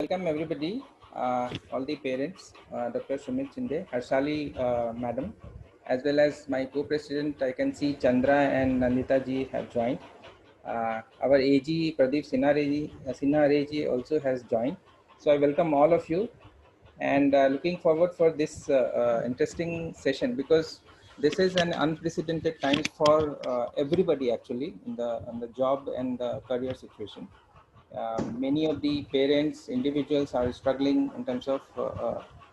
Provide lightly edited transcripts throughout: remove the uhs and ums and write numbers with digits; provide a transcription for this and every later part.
Welcome everybody, all the parents, Dr. Sumit Shinde, Harshali Madam, as well as my co-president. I can see Chandra and Nandita ji have joined. Our AG Pradeep Sinha ji also has joined. So I welcome all of you and looking forward for this interesting session, because this is an unprecedented times for everybody actually on the job and the career situation. Many of the parents, individuals are struggling in terms of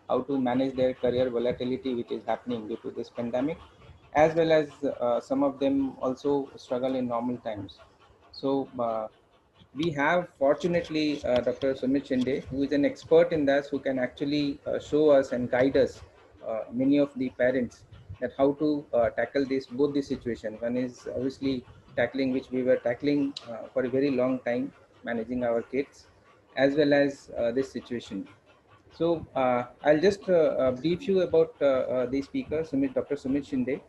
how to manage their career volatility, which is happening due to this pandemic, as well as some of them also struggle in normal times. So we have fortunately Dr. Sumit Shinde, who is an expert in this, who can actually show us and guide us, many of the parents, that how to tackle this, both the situation. One is obviously tackling, which we were tackling for a very long time, managing our kids, as well as this situation. So I'll just brief you about the speaker, Dr. Sumit Shinde.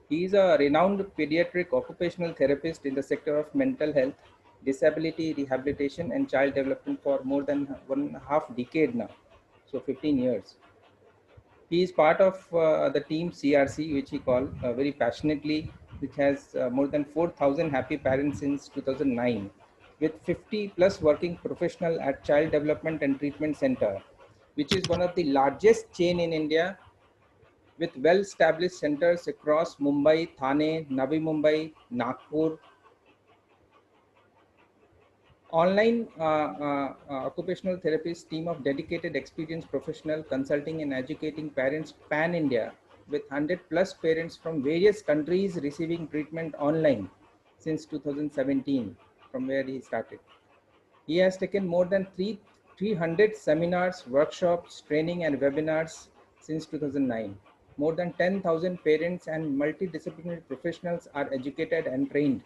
He is a renowned pediatric occupational therapist in the sector of mental health, disability rehabilitation, and child development for more than 1.5 decade now, so 15 years. He is part of the team CRC, which he called very passionately, which has more than 4,000 happy parents since 2009, with 50 plus working professional at Child Development and Treatment Center, which is one of the largest chain in India, with well-established centers across Mumbai, Thane, Navi Mumbai, Nagpur. Online occupational therapist team of dedicated experienced professional consulting and educating parents pan-India, with 100 plus parents from various countries receiving treatment online since 2017, from where he started. He has taken more than 300 seminars, workshops, training and webinars since 2009. More than 10,000 parents and multidisciplinary professionals are educated and trained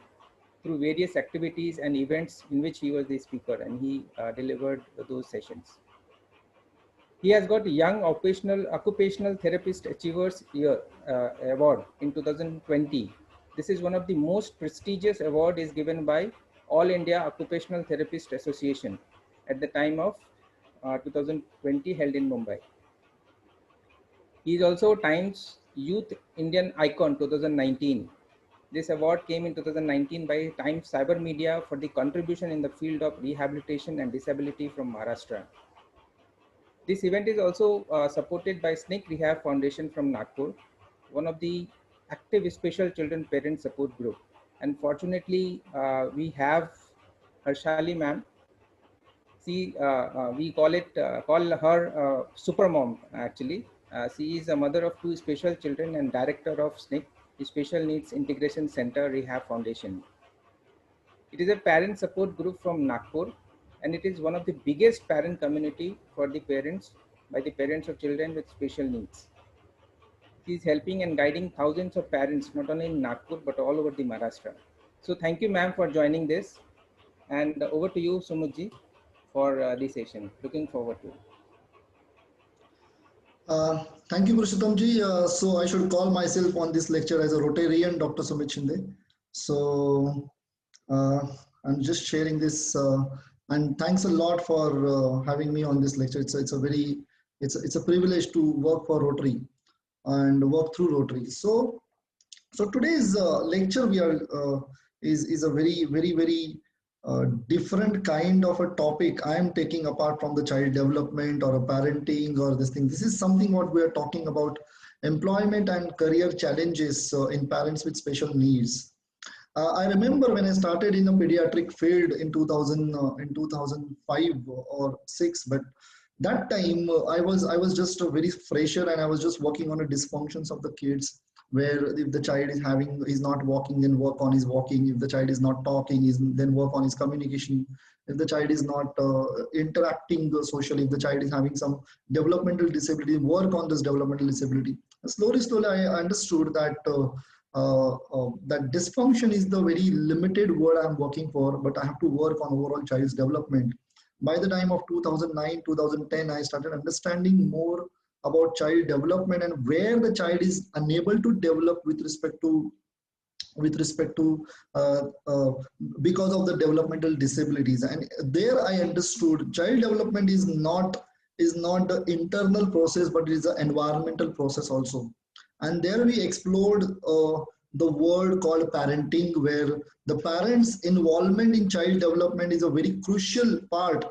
through various activities and events in which he was the speaker, and he delivered those sessions. He has got Young Occupational Therapist Achievers Year Award in 2020. This is one of the most prestigious award is given by All India Occupational Therapist Association at the time of 2020, held in Mumbai. He is also Times Youth Indian Icon 2019. This award came in 2019 by Times Cyber Media for the contribution in the field of rehabilitation and disability from Maharashtra. This event is also supported by Snake Rehab Foundation from Nagpur, one of the active special children parent support group. And fortunately, we have Harshali ma'am. We call her super mom actually. She is a mother of 2 special children and director of SNCC, Special Needs Integration Center Rehab Foundation. It is a parent support group from Nagpur, and it is one of the biggest parent community for the parents, by the parents of children with special needs. She is helping and guiding thousands of parents, not only in Nagpur, but all over the Maharashtra. So thank you, ma'am, for joining this. And over to you, Sumutji, for the session. Looking forward to it. Thank you, Purushottamji. So I should call myself on this lecture as a Rotarian, Dr. Sumit Shinde. So I'm just sharing this, and thanks a lot for having me on this lecture. It's a privilege to work for Rotary and work through Rotary. So today's lecture is a very different kind of a topic I am taking apart from the child development or a parenting or this thing. This is something what we are talking about: employment and career challenges in parents with special needs. I remember when I started in the pediatric field in 2005 or 6, but that time I was just a very fresher, and I was just working on the dysfunctions of the kids, where if the child is not walking, then work on his walking. If the child is not talking, then work on his communication. If the child is not interacting socially, if the child is having some developmental disability, work on this developmental disability. Slowly I understood that that dysfunction is the very limited word I'm working for, but I have to work on overall child's development. By the time of 2009, 2010, I started understanding more about child development and where the child is unable to develop with respect to with respect to because of the developmental disabilities. And there I understood child development is not the internal process, but it is an environmental process also. And there we explored the word called parenting, where the parents involvement in child development is a very crucial part,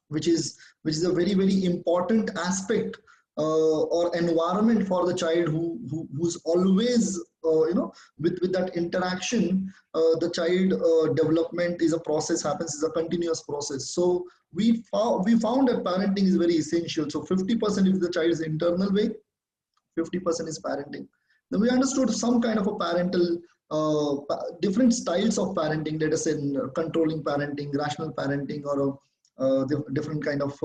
which is a very important aspect or environment for the child who's always with that interaction. The child development is a process, happens, is a continuous process. So we found that parenting is very essential. So 50% is the child's internal way, 50% is parenting. Then we understood some kind of a parental different styles of parenting, let us say controlling parenting, rational parenting, or different kind of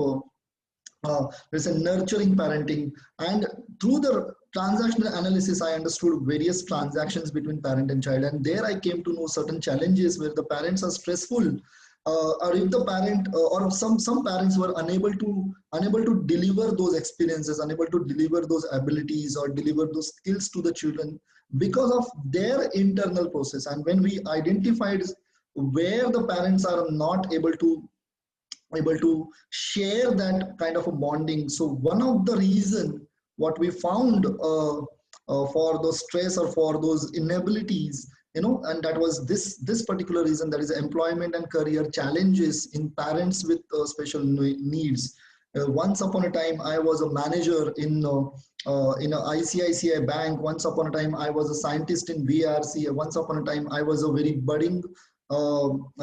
there's a nurturing parenting. And through the transactional analysis, I understood various transactions between parent and child, and there I came to know certain challenges where the parents are stressful, or if the parent or some parents were unable to deliver those experiences, unable to deliver those abilities or deliver those skills to the children because of their internal process. And when we identified where the parents are not able to share that kind of a bonding. So one of the reason what we found for those stress or for those inabilities, and that was this particular reason, that is employment and career challenges in parents with special needs. Once upon a time, I was a manager in a ICICI bank. Once upon a time, I was a scientist in VRC. Once upon a time, I was a very budding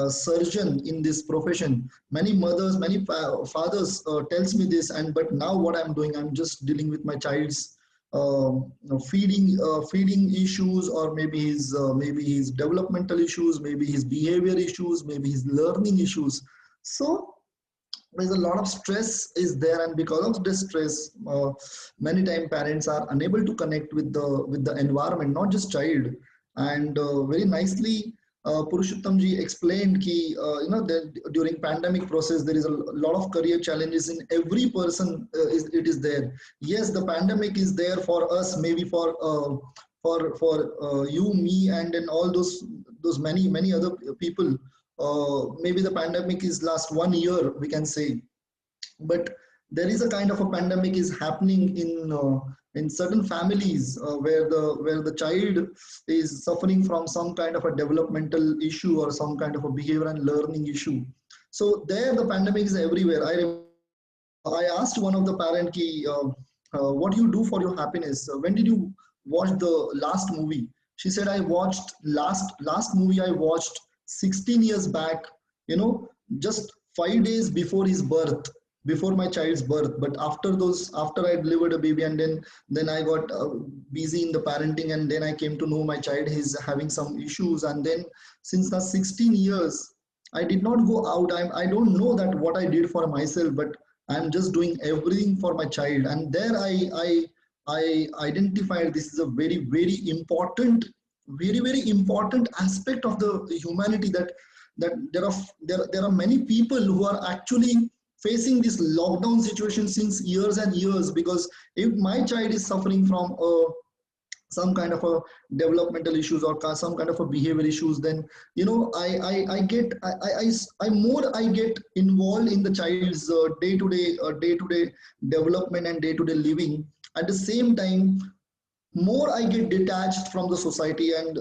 surgeon in this profession. Many mothers, many fathers tells me this, and but now what I'm doing, I'm just dealing with my child's feeding issues, or maybe his developmental issues, maybe his behavior issues, maybe his learning issues. So there's a lot of stress is there, and because of this stress, many times parents are unable to connect with the environment, not just child. And very nicely Purushottam ji explained ki, that during pandemic process, there is a lot of career challenges in every person. It is there. Yes, the pandemic is there for us, maybe for you, me, and then all those many other people. Maybe the pandemic is last 1 year, we can say, but there is a kind of a pandemic is happening in certain families where the child is suffering from some kind of a developmental issue or some kind of a behavior and learning issue. So there the pandemic is everywhere. I asked one of the parent ki, what do you do for your happiness? When did you watch the last movie? She said, I watched last movie I watched 16 years back, just 5 days before his birth, before my child's birth. But after I delivered a baby, and then I got busy in the parenting, and then I came to know my child is having some issues. And then since the 16 years, I did not go out. I don't know that what I did for myself, but I'm just doing everything for my child. And there I identified this is a very important, very important aspect of the humanity, that there are many people who are actually facing this lockdown situation since years and years. Because if my child is suffering from some kind of a developmental issues or some kind of a behavior issues, then I get involved in the child's day-to-day development and day-to-day living. At the same time, more I get detached from the society. And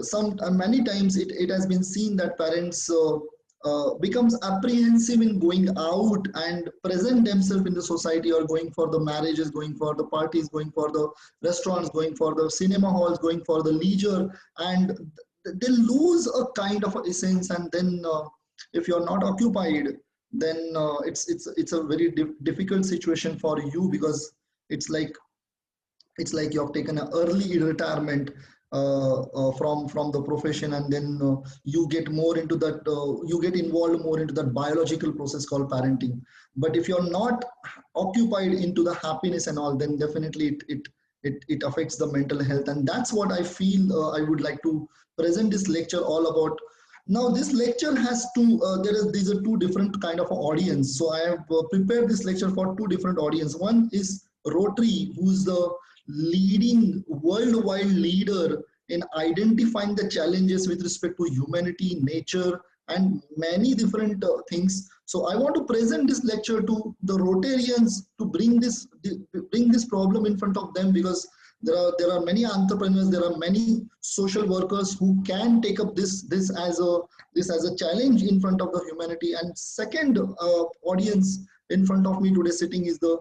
many times it has been seen that parents becomes apprehensive in going out and present themselves in the society, or going for the marriages, going for the parties, going for the restaurants, going for the cinema halls, going for the leisure, and they lose a kind of essence. And then if you're not occupied, then it's a very difficult situation for you, because it's like you have taken an early retirement from the profession, and then you get more into that, you get involved more into that biological process called parenting. But if you're not occupied into the happiness and all, then definitely it affects the mental health. And that's what I feel I would like to present this lecture all about. Now this lecture has these are two different kind of audience. So I have prepared this lecture for two different audience. One is Rotary, who's the leading worldwide leader in identifying the challenges with respect to humanity, nature, and many different things. So I want to present this lecture to the Rotarians to bring this problem in front of them, because there are many entrepreneurs, there are many social workers who can take up this as a challenge in front of the humanity. And second audience in front of me today sitting is the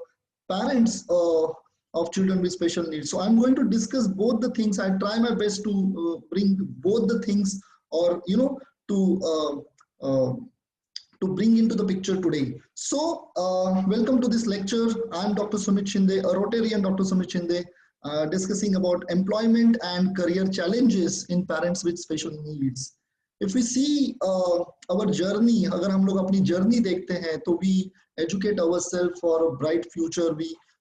parents of children with special needs. So I'm going to discuss both the things. I try my best to bring both the things, or to bring into the picture today. So welcome to this lecture. I'm Dr. Sumit Shinde, a Rotarian Dr. Sumit Shinde, discussing about employment and career challenges in parents with special needs. If we see our journey, अगर हम लोग अपनी journey देखते हैं, तो we educate ourselves for a bright future.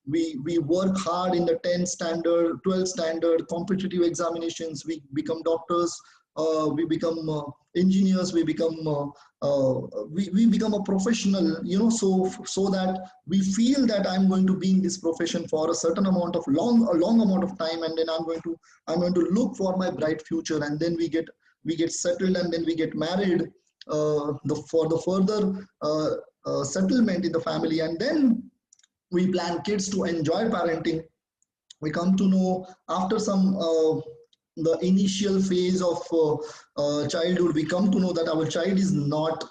We work hard in the 10th standard, 12th standard, competitive examinations. We become doctors. We become engineers. We become we become a professional. So that we feel that I'm going to be in this profession for a certain amount of long amount of time, and then I'm going to look for my bright future, and then we get settled, and then we get married for the further settlement in the family, and then we plan kids to enjoy parenting. We come to know after some the initial phase of childhood, we come to know that our child is not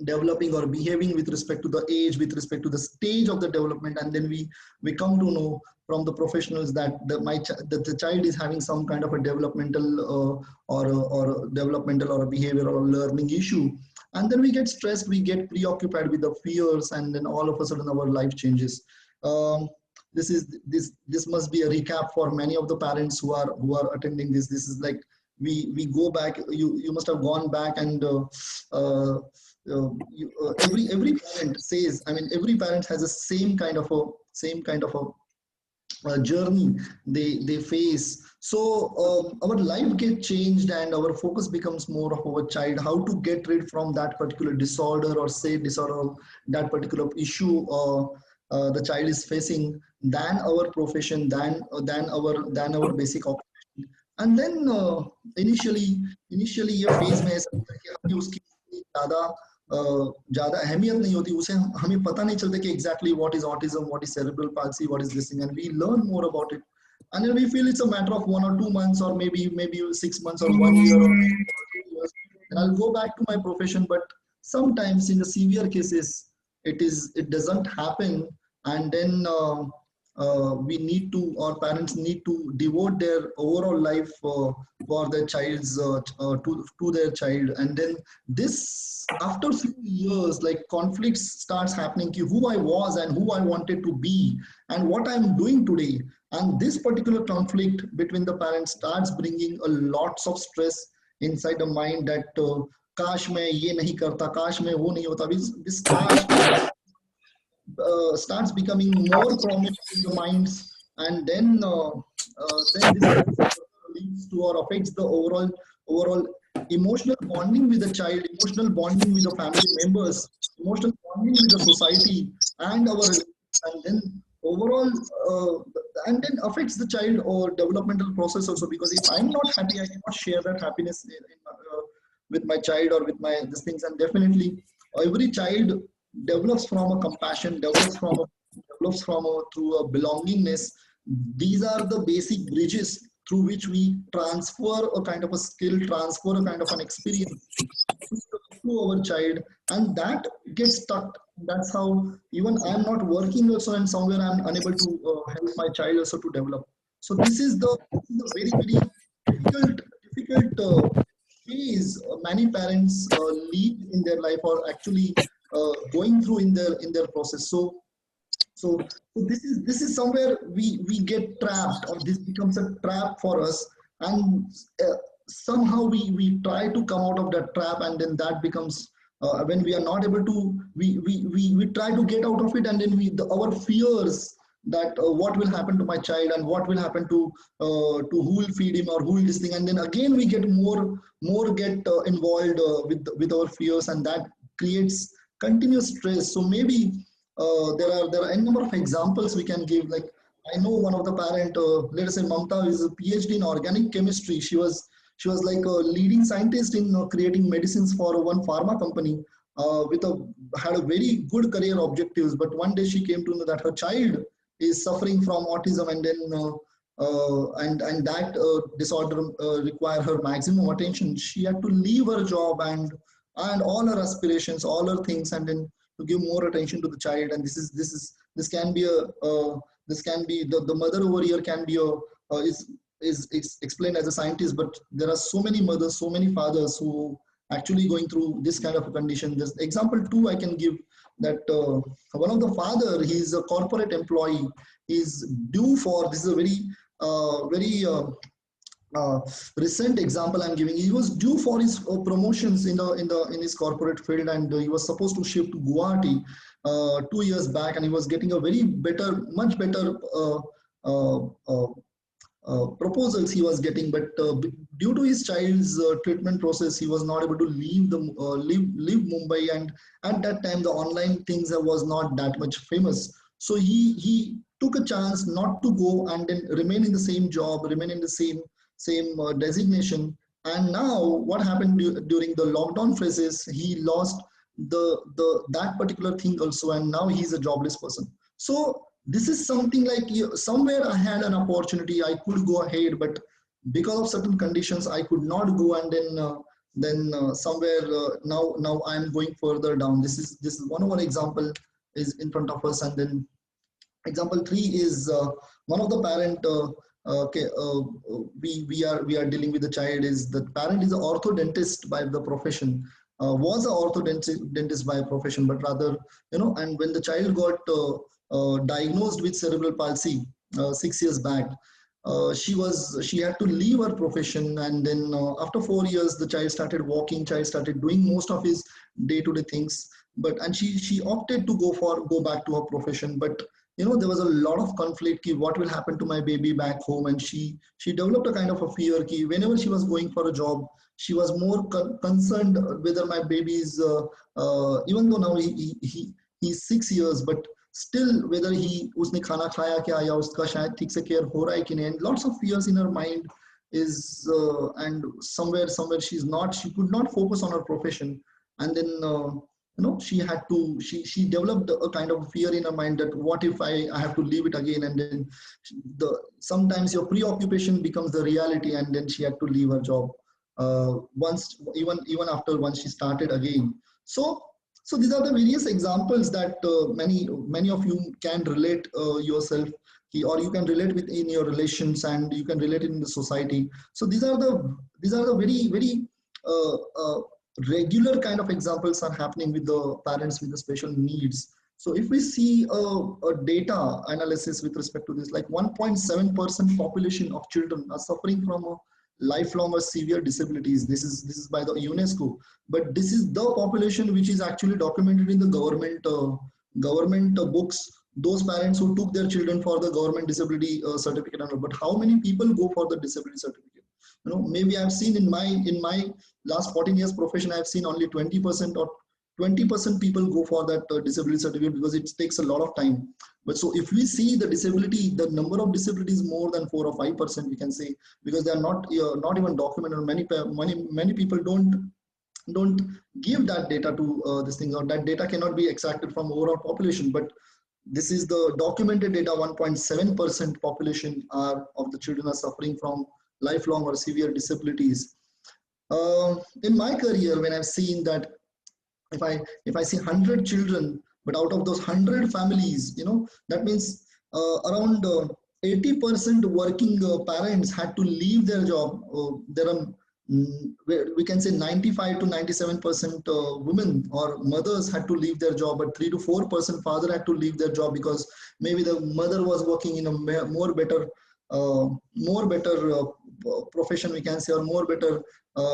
developing or behaving with respect to the age, with respect to the stage of the development, and then we come to know from the professionals that the child is having some kind of a developmental or developmental or a behavior or a learning issue, and then we get stressed, we get preoccupied with the fears, and then all of a sudden our life changes. This must be a recap for many of the parents who are attending this. This is like we go back. You must have gone back, and every parent says. I mean, every parent has the same kind of a journey they face. So our life gets changed, and our focus becomes more of our child, how to get rid from that particular disorder, or say disorder, that particular issue the child is facing, than our profession, than our basic occupation. And then initially ये phase में ऐसा होता है कि हमें उसकी ज़्यादा अहमियत नहीं होती, उसे हमें पता नहीं चलता कि exactly what is autism, what is cerebral palsy, what is this thing, and we learn more about it, and then we feel it's a matter of 1 or 2 months, or maybe 6 months, or 1 year, or maybe 2 years, and I'll go back to my profession. But sometimes in the severe cases, it doesn't happen, and then we need to, or parents need to devote their overall life for their child's to their child. And then this, after few years, like conflicts starts happening, who I was and who I wanted to be and what I'm doing today. And this particular conflict between the parents starts bringing a lots of stress inside the mind, that काश मैं ये नहीं करता, काश मैं वो नहीं होता. This काश starts becoming more prominent in the minds, and then this leads to or affects the overall emotional bonding with the child, emotional bonding with the family members, emotional bonding with the society, and and then overall and then affects the child or developmental process also, because if I'm not happy, I cannot share that happiness with my child or with my these things. And definitely every child develops from a compassion, develops from through a belongingness. These are the basic bridges through which we transfer a kind of a skill, transfer a kind of an experience to our child, and that gets stuck. That's how even I'm not working also, and somewhere I'm unable to help my child also to develop. So this is the very difficult phase many parents lead in their life, or actually going through in their process. So this is somewhere we get trapped, or this becomes a trap for us, and somehow we try to come out of that trap, and then that becomes when we are not able to, we try to get out of it, and then our fears that what will happen to my child, and what will happen to who will feed him, or who will this thing, and then again we get more involved with our fears, and that creates continuous stress. So maybe there are a number of examples we can give. Like I know one of the parent, let us say Mamta is a PhD in organic chemistry. She was like a leading scientist in creating medicines for one pharma company. With a had a very good career objectives, but one day she came to know that her child is suffering from autism, and then and that disorder require her maximum attention. She had to leave her job and all her aspirations, all her things, and then to give more attention to the child. And this can be this can be the mother over here can be a is explained as a scientist, but there are so many mothers, so many fathers who actually going through this kind of a condition. This example two I can give, that one of the father, he's a corporate employee, is due for, this is a very uh, recent example I'm giving. He was due for his promotions in his corporate field, and he was supposed to shift to Guwahati 2 years back, and he was getting a very better, much better uh, uh, proposals he was getting, but due to his child's treatment process, he was not able to leave Mumbai, and at that time the online things was not that much famous. So he took a chance not to go and then remain in the same job, remain in the same designation. And now what happened during the lockdown phases, he lost the that particular thing also, and now he's a jobless person. So this is something like, somewhere I had an opportunity, I could go ahead, but because of certain conditions I could not go, and then somewhere now I'm going further down. This is one of our example is in front of us. And then example three is one of the parent, okay, we are dealing with the child, is the parent is an orthodontist by the profession, was an orthodontist by profession, but rather, and when the child got diagnosed with cerebral palsy 6 years back, she had to leave her profession, and then after 4 years the child started walking, child started doing most of his day-to-day things, but and she opted to go back to her profession. But there was a lot of conflict ki what will happen to my baby back home, and she developed a kind of a fear ki whenever she was going for a job, she was more concerned whether my baby is even though now he's 6 years, but still whether उसने खाना खाया क्या, या उसका शायद ठीक से care हो रहा है कि नहीं. And lots of fears in her mind is and somewhere she could not focus on her profession. And then she developed a kind of fear in her mind that what if I have to leave it again, and then sometimes your preoccupation becomes the reality, and then she had to leave her job once, even after once she started again. So these are the various examples that many of you can relate yourself, or you can relate with in your relations, and you can relate in the society. So these are the very regular kind of examples are happening with the parents with the special needs. So if we see a data analysis with respect to this, like 1.7% population of children are suffering from a lifelong or severe disabilities. This is by the UNESCO, but this is the population which is actually documented in the government books. Those parents who took their children for the government disability certificate, but how many people go for the disability certificate? Maybe I've seen in my last 14 years profession, I've seen only 20% or 20% people go for that disability certificate, because it takes a lot of time. But so if we see the disability, the number of disabilities more than 4 or 5%, we can say, because they are not even documented. Many people don't give that data to this thing, or that data cannot be extracted from overall population. But this is the documented data. 1.7% population of the children are suffering from lifelong or severe disabilities. In my career, when I've seen that, if I see 100 children, but out of those 100 families, that means around 80% working parents had to leave their job. There are we can say 95 to 97% women or mothers had to leave their job, but 3 to 4% father had to leave their job, because maybe the mother was working in a more better profession, we can say, or more better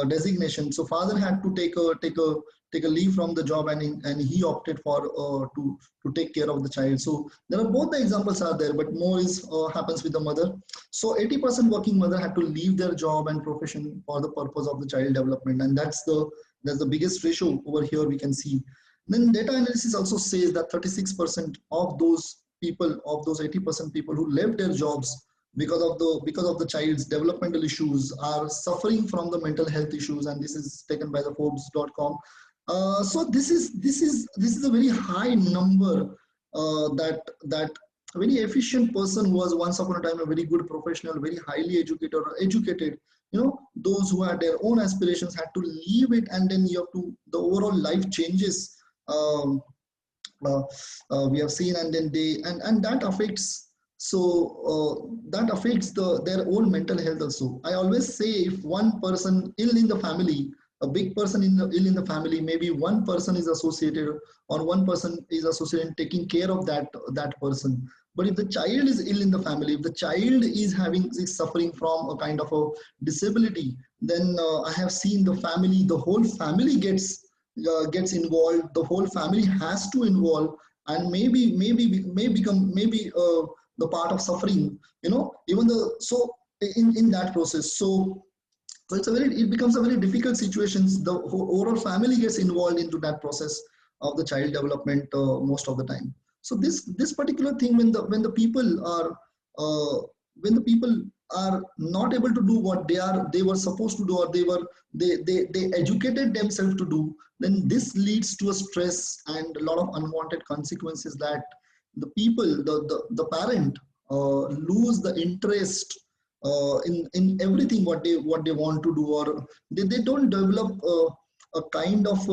designation. So father had to take a leave from the job, and he opted for to take care of the child. So there are both the examples are there, but more is happens with the mother. So 80% working mother had to leave their job and profession for the purpose of the child development, and that's the biggest ratio over here we can see. Then data analysis also says that 36% of those people, of those 80% people who left their jobs because of the child's developmental issues, are suffering from the mental health issues, and this is taken by the Forbes.com. So this is a very high number, that a very efficient person who was once upon a time a very good professional, very highly educated, those who had their own aspirations had to leave it, and then you have to, the overall life changes, um, we have seen, and then and that affects, that affects their own mental health also. I always say, if one person ill in the family, a big person ill in the family, maybe one person is associated, or one person is associated in taking care of that person. But if the child is ill in the family, if the child is suffering from a kind of a disability, then I have seen the whole family gets involved. The whole family has to involve, and may become the part of suffering. Even the so in that process. So it becomes a very difficult situation. The overall family gets involved into that process of the child development most of the time. So this particular thing, when the people are not able to do what they were supposed to do, or they educated themselves to do, then this leads to a stress and a lot of unwanted consequences, that the people, the parent, lose the interest in everything what they want to do, or they don't develop a kind of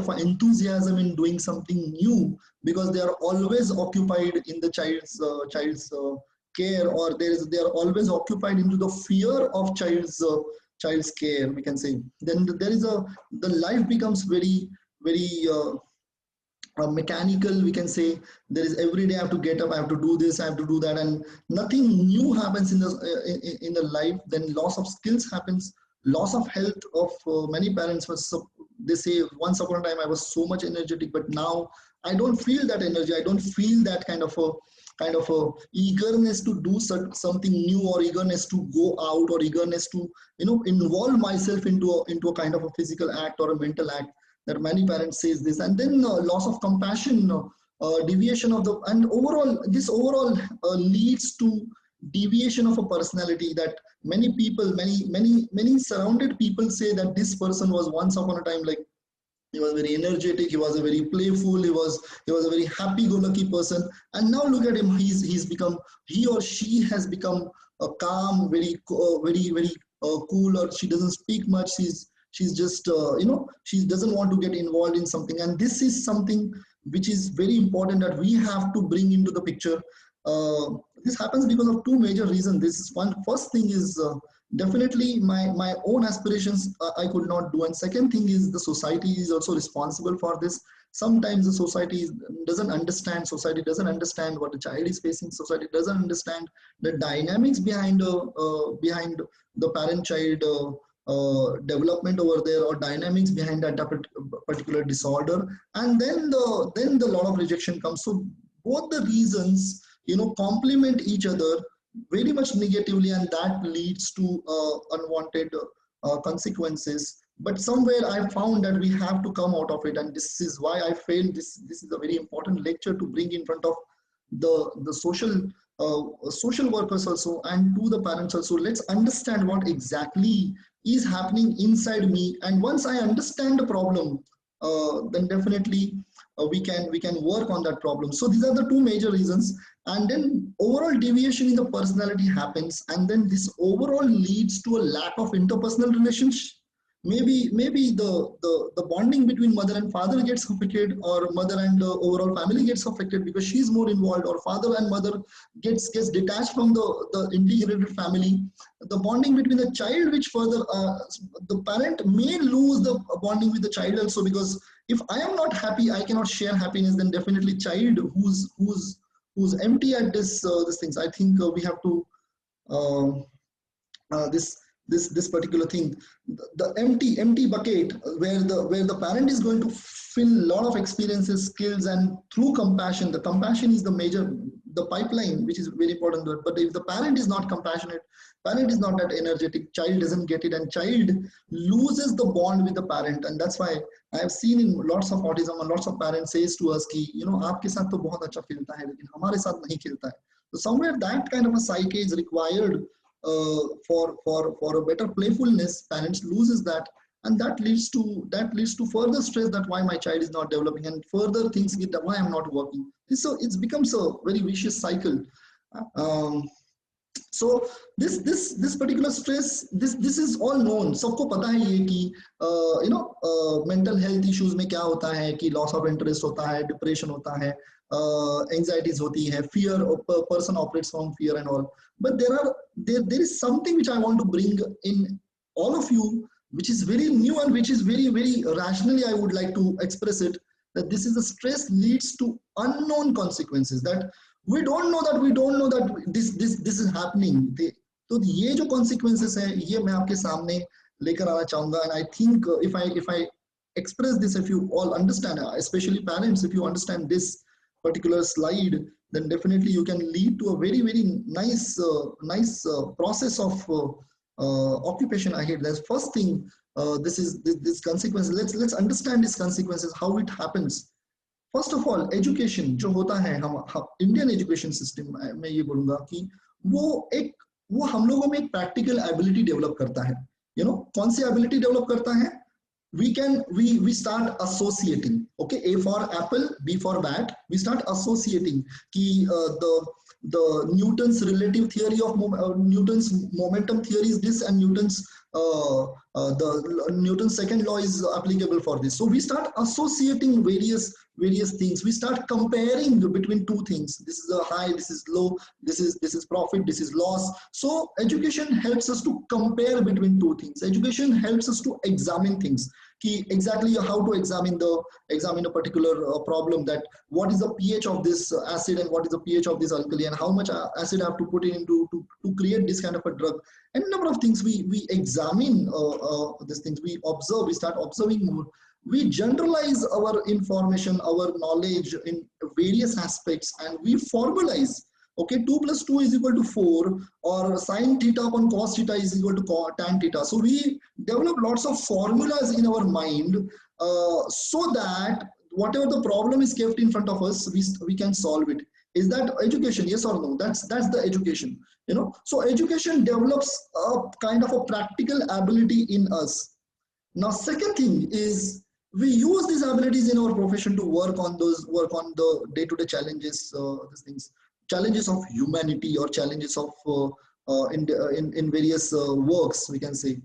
an enthusiasm in doing something new, because they are always occupied in the child's care, or they are always occupied into the fear of child's care, we can say. Then the life becomes very mechanical, we can say. There is every day I have to get up, I have to do this, I have to do that, and nothing new happens in the life. Then loss of skills happens, loss of health of many parents. They say, once upon a time I was so much energetic, but now I don't feel that energy, I don't feel that kind of a eagerness to do something new, or eagerness to go out, or eagerness to involve myself into a kind of a physical act or a mental act, that many parents says this. And then loss of compassion, deviation of and overall leads to deviation of a personality, that many people, many surrounded people say that this person was once upon a time, like, he was very energetic, he was a very playful, he was a very happy-go-lucky person, and now look at him, he or she has become calm, very cool, or she doesn't speak much, she's just she doesn't want to get involved in something. And this is something which is very important that we have to bring into the picture. This happens because of two major reasons. First thing is definitely my own aspirations I could not do, and second thing is the society is also responsible for this. Sometimes the society doesn't understand what the child is facing. Society doesn't understand the dynamics behind the parent child development over there, or dynamics behind that particular disorder, and then the lot of rejection comes. So both the reasons complement each other very much negatively, and that leads to unwanted consequences. But somewhere I found that we have to come out of it, and this is why I felt this is a very important lecture to bring in front of the social workers also, and to the parents also. Let's understand what exactly is happening inside me, and once I understand the problem, then definitely we can work on that problem. So these are the two major reasons, and then overall deviation in the personality happens, and then this overall leads to a lack of interpersonal relationship. Maybe the bonding between mother and father gets affected, or mother and the overall family gets affected because she's more involved, or father and mother gets detached from the integrated family. The bonding between the child, which further the parent may lose the bonding with the child also, because if I am not happy, I cannot share happiness, then definitely child who's empty at this things. I think we have to this particular thing, the empty bucket, where the parent is going to fill a lot of experiences, skills, and through compassion. The compassion is the the pipeline, which is very important. But if the parent is not compassionate, parent is not that energetic, child doesn't get it, and child loses the bond with the parent. And that's why I have seen in lots of autism and lots of parents says to us ki, you know, aapke saath to bahut acha khelta hai, lekin hamare saath nahi khelta hai. So somewhere that kind of a psyche is required for a better playfulness. Parents loses that, and that leads to further stress, that why my child is not developing, and further things get why I'm not working. So it becomes a very vicious cycle. Um, so this particular stress, this is all known, सबको पता है ये कि mental health issues में क्या होता है कि loss of interest होता है, depression होता है, anxieties होती है, fear, person operates from fear and all. But there is something which I want to bring in all of you, which is very new and which is very, very rationally I would like to express it, that this is the stress leads to unknown consequences, that we don't know that this is happening. तो ये जो consequences है, ये मैं आपके सामने लेकर आना चाहूँगा. And I think if I express this, if you all understand, especially parents, if you understand this particular slide, then definitely you can lead to a very, very nice process of occupation ahead. That's first thing. This consequences. Let's understand these consequences, how it happens. First of all education जो होता है, हम Indian education system में ये बोलूंगा कि वो हम लोगों में एक प्रैक्टिकल एबिलिटी डेवलप करता है. कौन सी एबिलिटी डेवलप करता है? we start associating. Okay, A for apple, B for bat. We start associating कि the Newton's relative theory of Newton's momentum theory is this, and Newton's Newton's second law is applicable for this. So we start associating various things. We start comparing between two things. This is a high, this is low, this is profit, this is loss. So education helps us to compare between two things. Education helps us to examine things. Exactly how to examine a particular problem, that what is the pH of this acid and what is the pH of this alkali, and how much acid I have to put in to create this kind of a drug, and a number of things. We examine these things, we observe, we start observing more, we generalize our information, our knowledge in various aspects, and we formalize. Okay, 2 plus 2 is equal to 4, or sine theta upon cos theta is equal to tan theta. So we develop lots of formulas in our mind, so that whatever the problem is kept in front of us, we can solve it. Is that education? Yes or no? That's the education. So education develops a kind of a practical ability in us. Now, second thing is, we use these abilities in our profession to work on the day-to-day challenges, these things. Challenges of humanity, or challenges of in various works, we can say.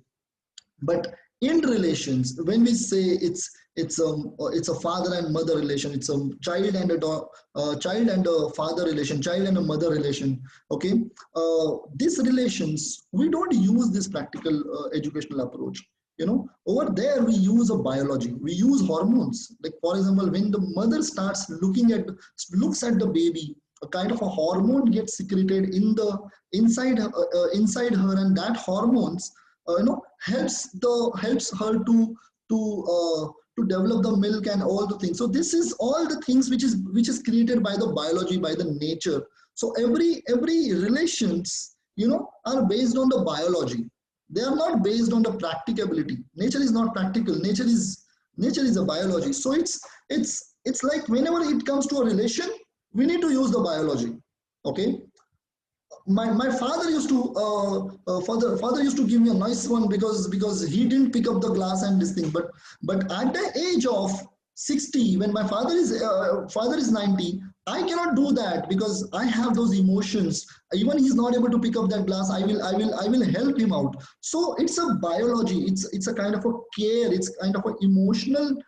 But in relations, when we say it's a father and mother relation, it's a child and a father relation, child and a mother relation. Okay, these relations, we don't use this practical educational approach. Over there we use a biology, we use hormones. Like, for example, when the mother looks at the baby, a kind of a hormone gets secreted inside her, and that hormones helps her to develop the milk and all the things. So this is all the things which is created by the biology, by the nature. So every relations are based on the biology. They are not based on the practicability. Nature is not practical. Nature is a biology. So it's like, whenever it comes to a relation, we need to use the biology. Okay, my father used to father used to give me a nice one because he didn't pick up the glass and this thing. But at the age of 60, when my father is 90, I cannot do that, because I have those emotions. Even he's not able to pick up that glass, I will help him out. So it's a biology. It's a kind of a care. It's kind of an emotional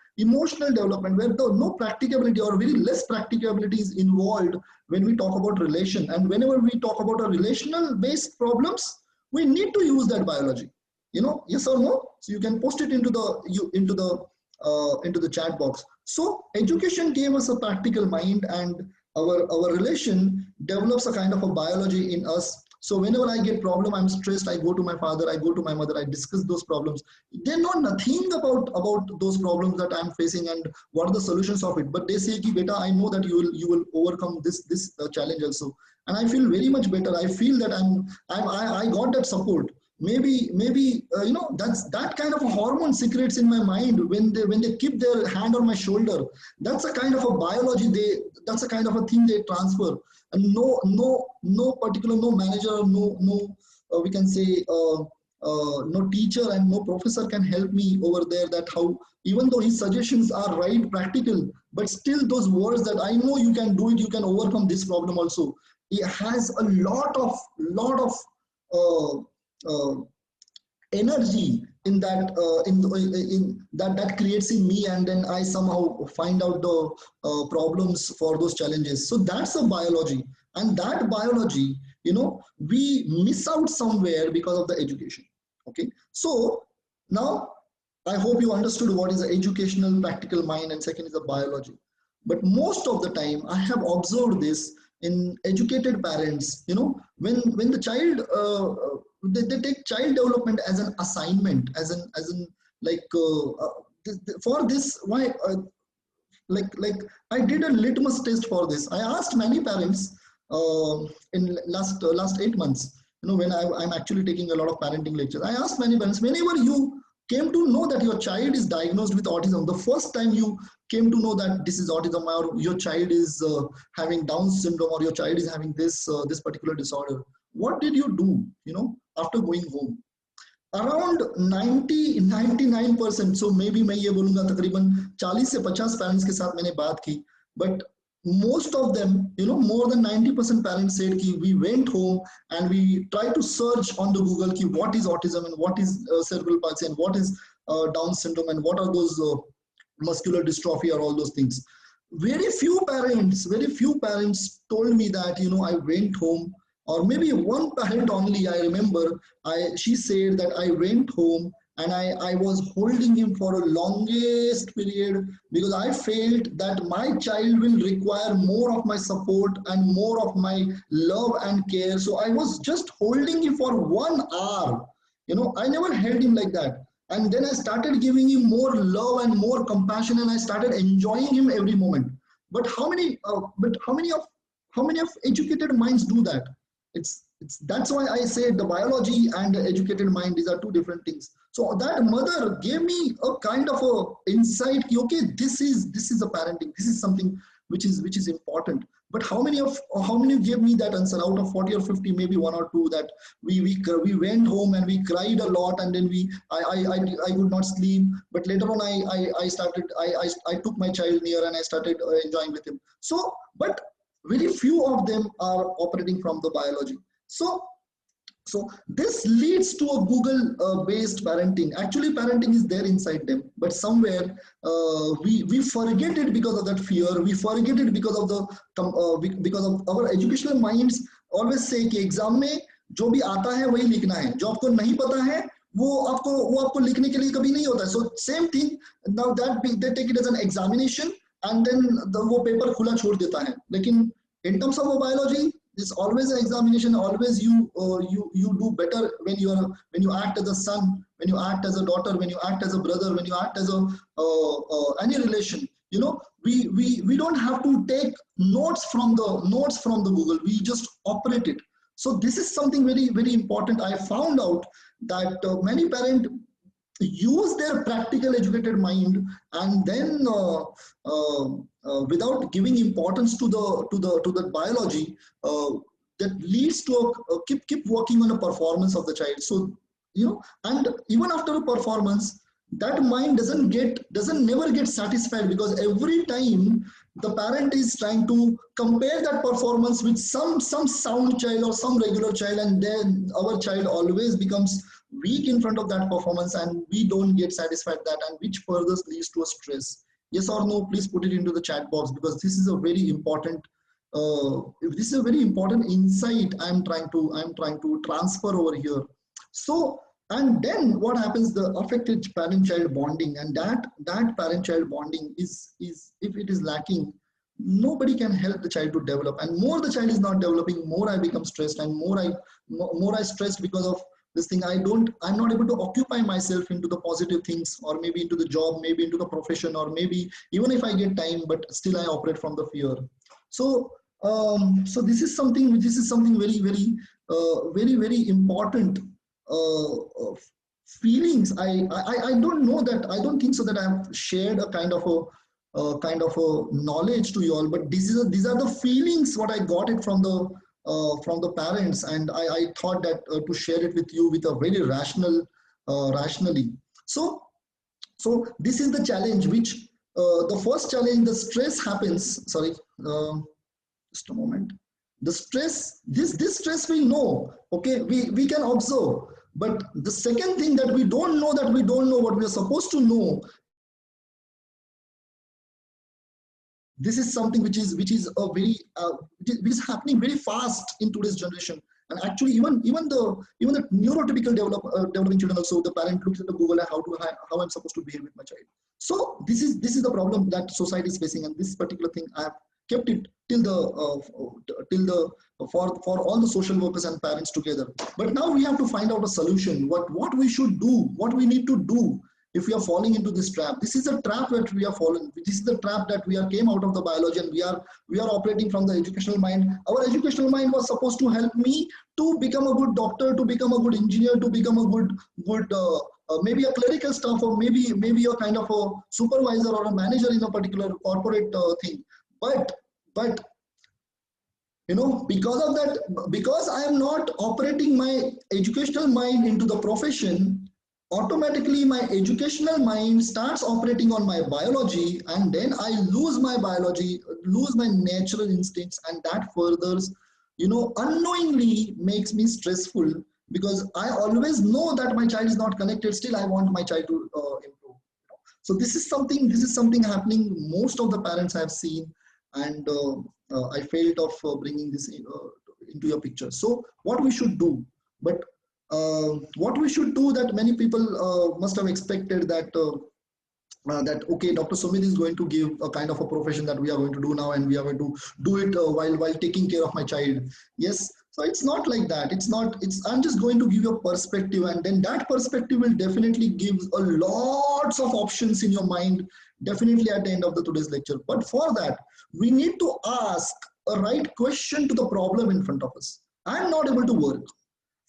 development, where no practicability or very less practicability is involved when we talk about relation. And whenever we talk about a relational based problems, we need to use that biology. Yes or no? So you can post it into the chat box. So education gave us a practical mind, and our relation develops a kind of a biology in us. So whenever I get problem, I'm stressed, I go to my father, I go to my mother, I discuss those problems. They know nothing about those problems that I'm facing and what are the solutions of it. But they say, ki, beta, I know that you will overcome this challenge also. And I feel very much better. I feel that I got that support. Maybe that's that kind of a hormone secretes in my mind when they keep their hand on my shoulder. That's a kind of a biology, that's a kind of a thing they transfer. And no particular, no manager, no we can say no teacher and no professor can help me over there, that how, even though his suggestions are right, practical, but still those words that I know you can do it, you can overcome this problem also. It has a lot of uh, uh, energy in that in that creates in me, and then I somehow find out the problems for those challenges. So that's a biology, and that biology, we miss out somewhere because of the education. Okay, so now I hope you understood what is the educational practical mind, and second is the biology. But most of the time I have observed this in educated parents, when the child they take child development as an assignment, as an like for this, why like I did a litmus test for this. I asked many parents in last 8 months, when I'm actually taking a lot of parenting lectures. I asked many parents, whenever you came to know that your child is diagnosed with autism, the first time you came to know that this is autism, or your child is having Down syndrome, or your child is having this particular disorder, what did you do, after going home? Around 90-99%, so maybe मैं ये बोलूँगा तकरीबन 40 से 50 parents के साथ मैंने बात की, but most of them, more than 90% parents said कि we went home and we tried to search on the Google कि what is autism and what is cerebral palsy and what is Down syndrome and what are those muscular dystrophy or all those things. Very few parents told me that, I went home, or maybe one parent only I remember, she said that I went home and I was holding him for a longest period because I felt that my child will require more of my support and more of my love and care. So I was just holding him for 1 hour. I never held him like that. And then I started giving him more love and more compassion, and I started enjoying him every moment. But how many of educated minds do that? It's that's why I say the biology and the educated mind, these are two different things. So that mother gave me a kind of a insight, okay, this is a parenting, this is something which is important. But how many gave me that answer out of 40 or 50? Maybe one or two, that we went home and we cried a lot, and then I could not sleep. But later on I took my child near and I started enjoying with him. So, but very few of them are operating from the biology. So this leads to a Google based parenting. Actually, parenting is there inside them, but somewhere we forget it because of that fear. We forget it because of because of our educational minds always say कि exam में जो भी आता है वही लिखना है, जो आपको नहीं पता है वो आपको लिखने के लिए कभी नहीं होता है. So same thing, now that they take it as an examination, and then वो पेपर खुला छोड़ देता है. लेकिन in terms of biology, it's always an examination. Always you do better when you act as a son, when you act as a daughter, when you act as a brother, when you act as a any relation. We don't have to take notes from the Google. We just operate it. So this is something very, very important. I found out that many parents use their practical educated mind, and then without giving importance to the biology, that leads to keep working on a performance of the child. So and even after a performance, that mind doesn't never get satisfied, because every time the parent is trying to compare that performance with some sound child or some regular child, and then our child always becomes weak in front of that performance, and we don't get satisfied that, and which further leads to a stress. Yes or no, please put it into the chat box, because this is a very important insight I'm trying to transfer over here. So, and then what happens, the affected parent child bonding, and that parent child bonding is if it is lacking, nobody can help the child to develop, and more the child is not developing, more I become stressed, and more I stressed because of this thing. I'm not able to occupy myself into the positive things, or maybe into the job, maybe into the profession, or maybe even if I get time, but still I operate from the fear. So so this is something very very important feelings. I don't know that, I don't think so that I have shared a kind of a knowledge to you all, but these are the feelings what I got it from the parents, and I thought that to share it with you with a very rationally. So this is the challenge which the first challenge, the stress happens. Sorry, just a moment. The stress, this stress we know, okay, we can observe, but the second thing that we don't know, what we are supposed to know, this is something which is a very which is happening very fast in today's generation. And actually even the neurotypical developing children also, the parent looks at the Google and how I'm supposed to behave with my child. So this is the problem that society is facing, and this particular thing I have kept it till the for all the social workers and parents together. But now we have to find out a solution, what we should do, what we need to do if we are falling into this trap. This is a trap that we are falling. This is the trap that we are came out of the biology, and we are operating from the educational mind. Our educational mind was supposed to help me to become a good doctor, to become a good engineer, to become a good maybe a clerical staff, or maybe a kind of a supervisor or a manager in a particular corporate thing. But you know, because of that, because I am not operating my educational mind into the profession, automatically my educational mind starts operating on my biology, and then I lose my biology, lose my natural instincts, and that furthers, you know, unknowingly makes me stressful, because I always know that my child is not connected, still I want my child to improve. So this is something happening. Most of the parents I have seen, and I failed of bringing this into your picture. So what we should do, but what we should do, that many people must have expected that that okay, Dr. Sumit is going to give a kind of a profession that we are going to do now, and we are going to do it while taking care of my child. Yes, so it's not like that. It's not. I'm just going to give you a perspective, and then that perspective will definitely give a lots of options in your mind. Definitely at the end of the today's lecture. But for that, we need to ask a right question to the problem in front of us. I'm not able to work.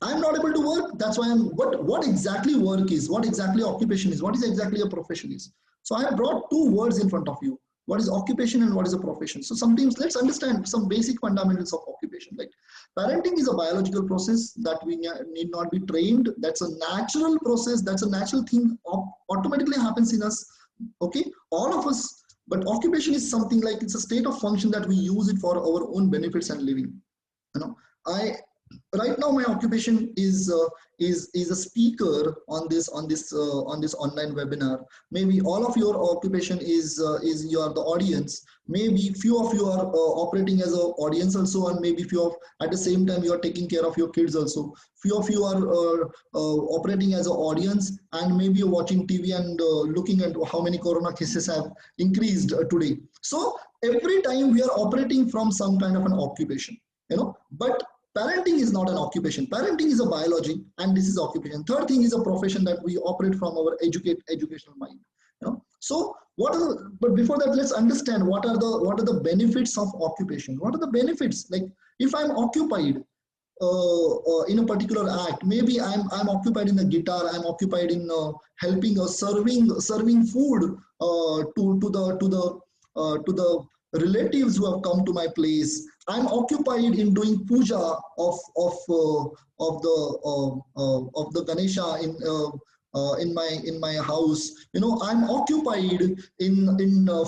I'm not able to work. That's why what exactly work is, what exactly occupation is, what is exactly a profession is. So I have brought two words in front of you. What is occupation and what is a profession? So sometimes let's understand some basic fundamentals of occupation. Like parenting is a biological process that we need not be trained. That's a natural process. That's a natural thing automatically happens in us. Okay, all of us. But occupation is something like it's a state of function that we use it for our own benefits and living. You know, right now my occupation is a speaker on this online webinar. Maybe all of your occupation is you are the audience. Maybe few of you are operating as an audience also, and maybe few of at the same time you are taking care of your kids also. Few of you are operating as an audience, and maybe you're watching TV and looking at how many corona cases have increased today. So every time we are operating from some kind of an occupation, you know. But parenting is not an occupation. Parenting is a biology, and this is occupation. Third thing is a profession that we operate from our educational mind. You know? So but before that, let's understand what are the benefits of occupation. What are the benefits? Like if I'm occupied in a particular act, maybe I'm occupied in the guitar, I'm occupied in helping or serving food to the relatives who have come to my place. I'm occupied in doing puja of the Ganesha in my house. You know, I'm occupied in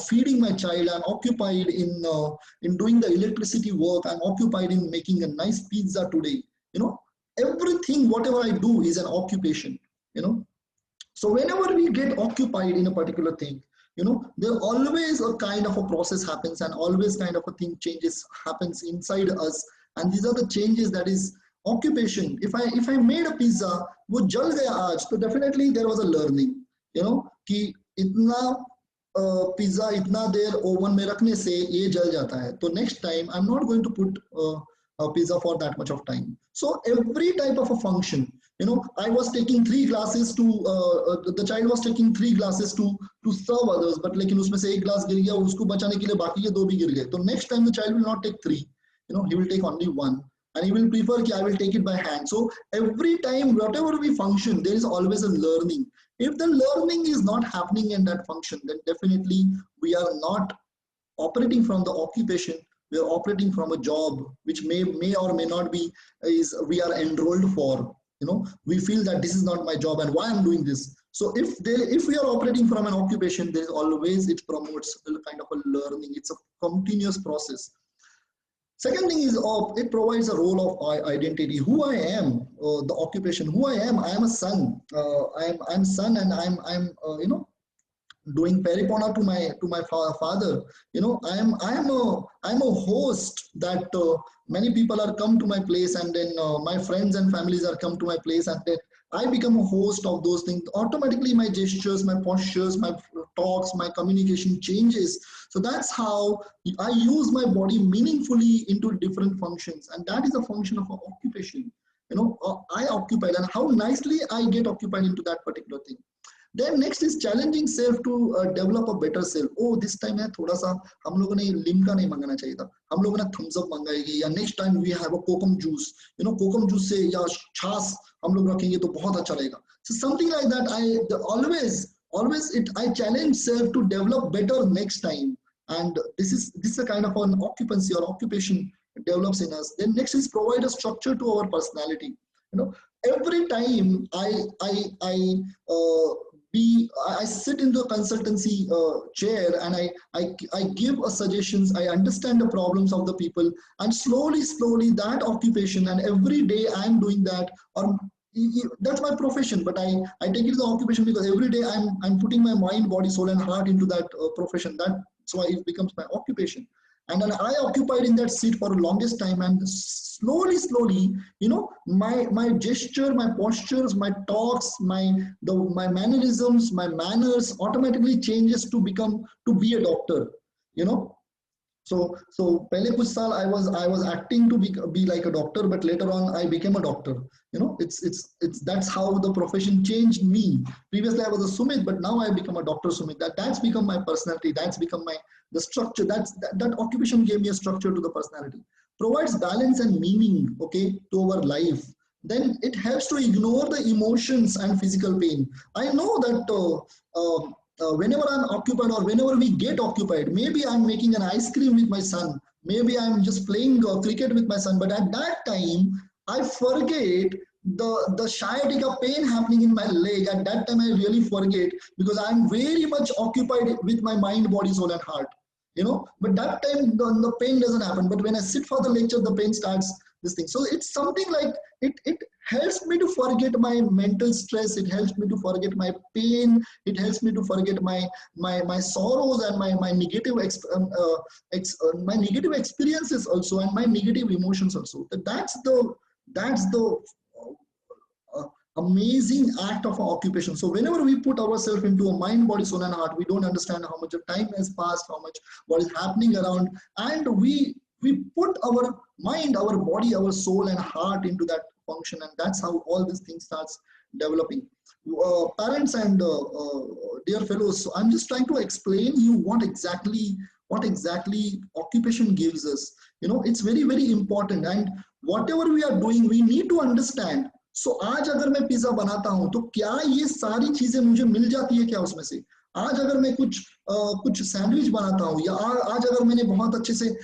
feeding my child. I'm occupied in doing the electricity work. I'm occupied in making a nice pizza today. You know, everything, whatever I do is an occupation. You know, so whenever we get occupied in a particular thing, you know, there always a kind of a process happens, and always kind of a thing changes happens inside us. And these are the changes that is occupation. If I made a pizza, wo jal gaya aaj, so definitely there was a learning, you know, ki itna pizza इतना देर oven में रखने से ये जल जाता है, तो next time I am not going to put pizza for that much of time. So every type of a function, I was taking 3 glasses to the child was taking 3 glasses to serve others, but लेकिन उसमें से 1 glass गिर गया, उसको बचाने के लिए बाकी के 2 भी गिर गए, तो next time the child will not take 3, he will take only 1, and he will prefer कि I will take it by hand. So every time whatever we function, there is always a learning. If the learning is not happening in that function, then definitely we are not operating from the occupation, we are operating from a job which may or may not be is we are enrolled for. We feel that this is not my job and why I'm doing this. So if we are operating from an occupation, there is always, it promotes a kind of a learning. It's a continuous process. Second thing is it provides a role of identity. Who I am, the occupation. Who I am a son. I'm son, and I'm doing peripona to my father. I'm a host that many people are come to my place, and then my friends and families are come to my place, and then I become a host of those things. Automatically my gestures, my postures, my talks, my communication changes. So that's how I use my body meaningfully into different functions, and that is a function of occupation. I occupy, and how nicely I get occupied into that particular thing. Then next is challenging self to develop a better self. Oh, this time है थोड़ा सा हम लोगों ने Limca नहीं मंगाना चाहिए था, हम लोगों ने थम्स अप मंगाएगी, या next time we have a kokum juice, kokum juice से या छाछ हम लोग रखेंगे तो बहुत अच्छा लगेगा. So something like that. Always I challenge self to develop better next time, and this is a kind of an occupancy or occupation develops in us. Then next is provide a structure to our personality. Every time I sit into a consultancy chair, and I give a suggestions, I understand the problems of the people, and slowly that occupation, and every day I am doing that, or that's my profession, but I take it as an occupation because every day I'm putting my mind, body, soul, and heart into that profession. That's why it becomes my occupation. And then I occupied in that seat for the longest time, and slowly, my gesture, my postures, my talks, my mannerisms, my manners automatically changes to be a doctor. So पहले कुछ साल I was acting to be like a doctor, but later on I became a doctor. It's that's how the profession changed me. Previously I was a Sumit, but now I become a Dr. Sumit. That's become my personality. That's become the structure. That occupation gave me a structure to the personality. Provides balance and meaning, okay, to our life. Then it helps to ignore the emotions and physical pain. I know that whenever I'm occupied, or whenever we get occupied, maybe I'm making an ice cream with my son, maybe I'm just playing cricket with my son, but at that time I forget the sciatica pain happening in my leg. At that time I really forget, because I'm very much occupied with my mind, body, soul, and heart. But that time the pain doesn't happen, but when I sit for the lecture, the pain starts this thing. So it's something like it helps me to forget my mental stress, it helps me to forget my pain, it helps me to forget my sorrows and my negative my negative experiences also, and my negative emotions also. That's the amazing act of our occupation. So whenever we put ourselves into a mind, body, soul, and heart, we don't understand how much of time has passed, what is happening around, and we put our mind, our body, our soul, and heart into that function, and that's how all these things starts developing. Parents and dear fellows, so I'm just trying to explain you what exactly occupation gives us. It's very, very important, and whatever we are doing, we need to understand. So आज अगर मैं pizza बनाता हूं, तो क्या ये सारी चीजें मुझे मिल जाती है क्या उसमें से? आज अगर मैं कुछ सैंडविच बनाता हूं, या आज अगर मैंने बहुत अच्छे से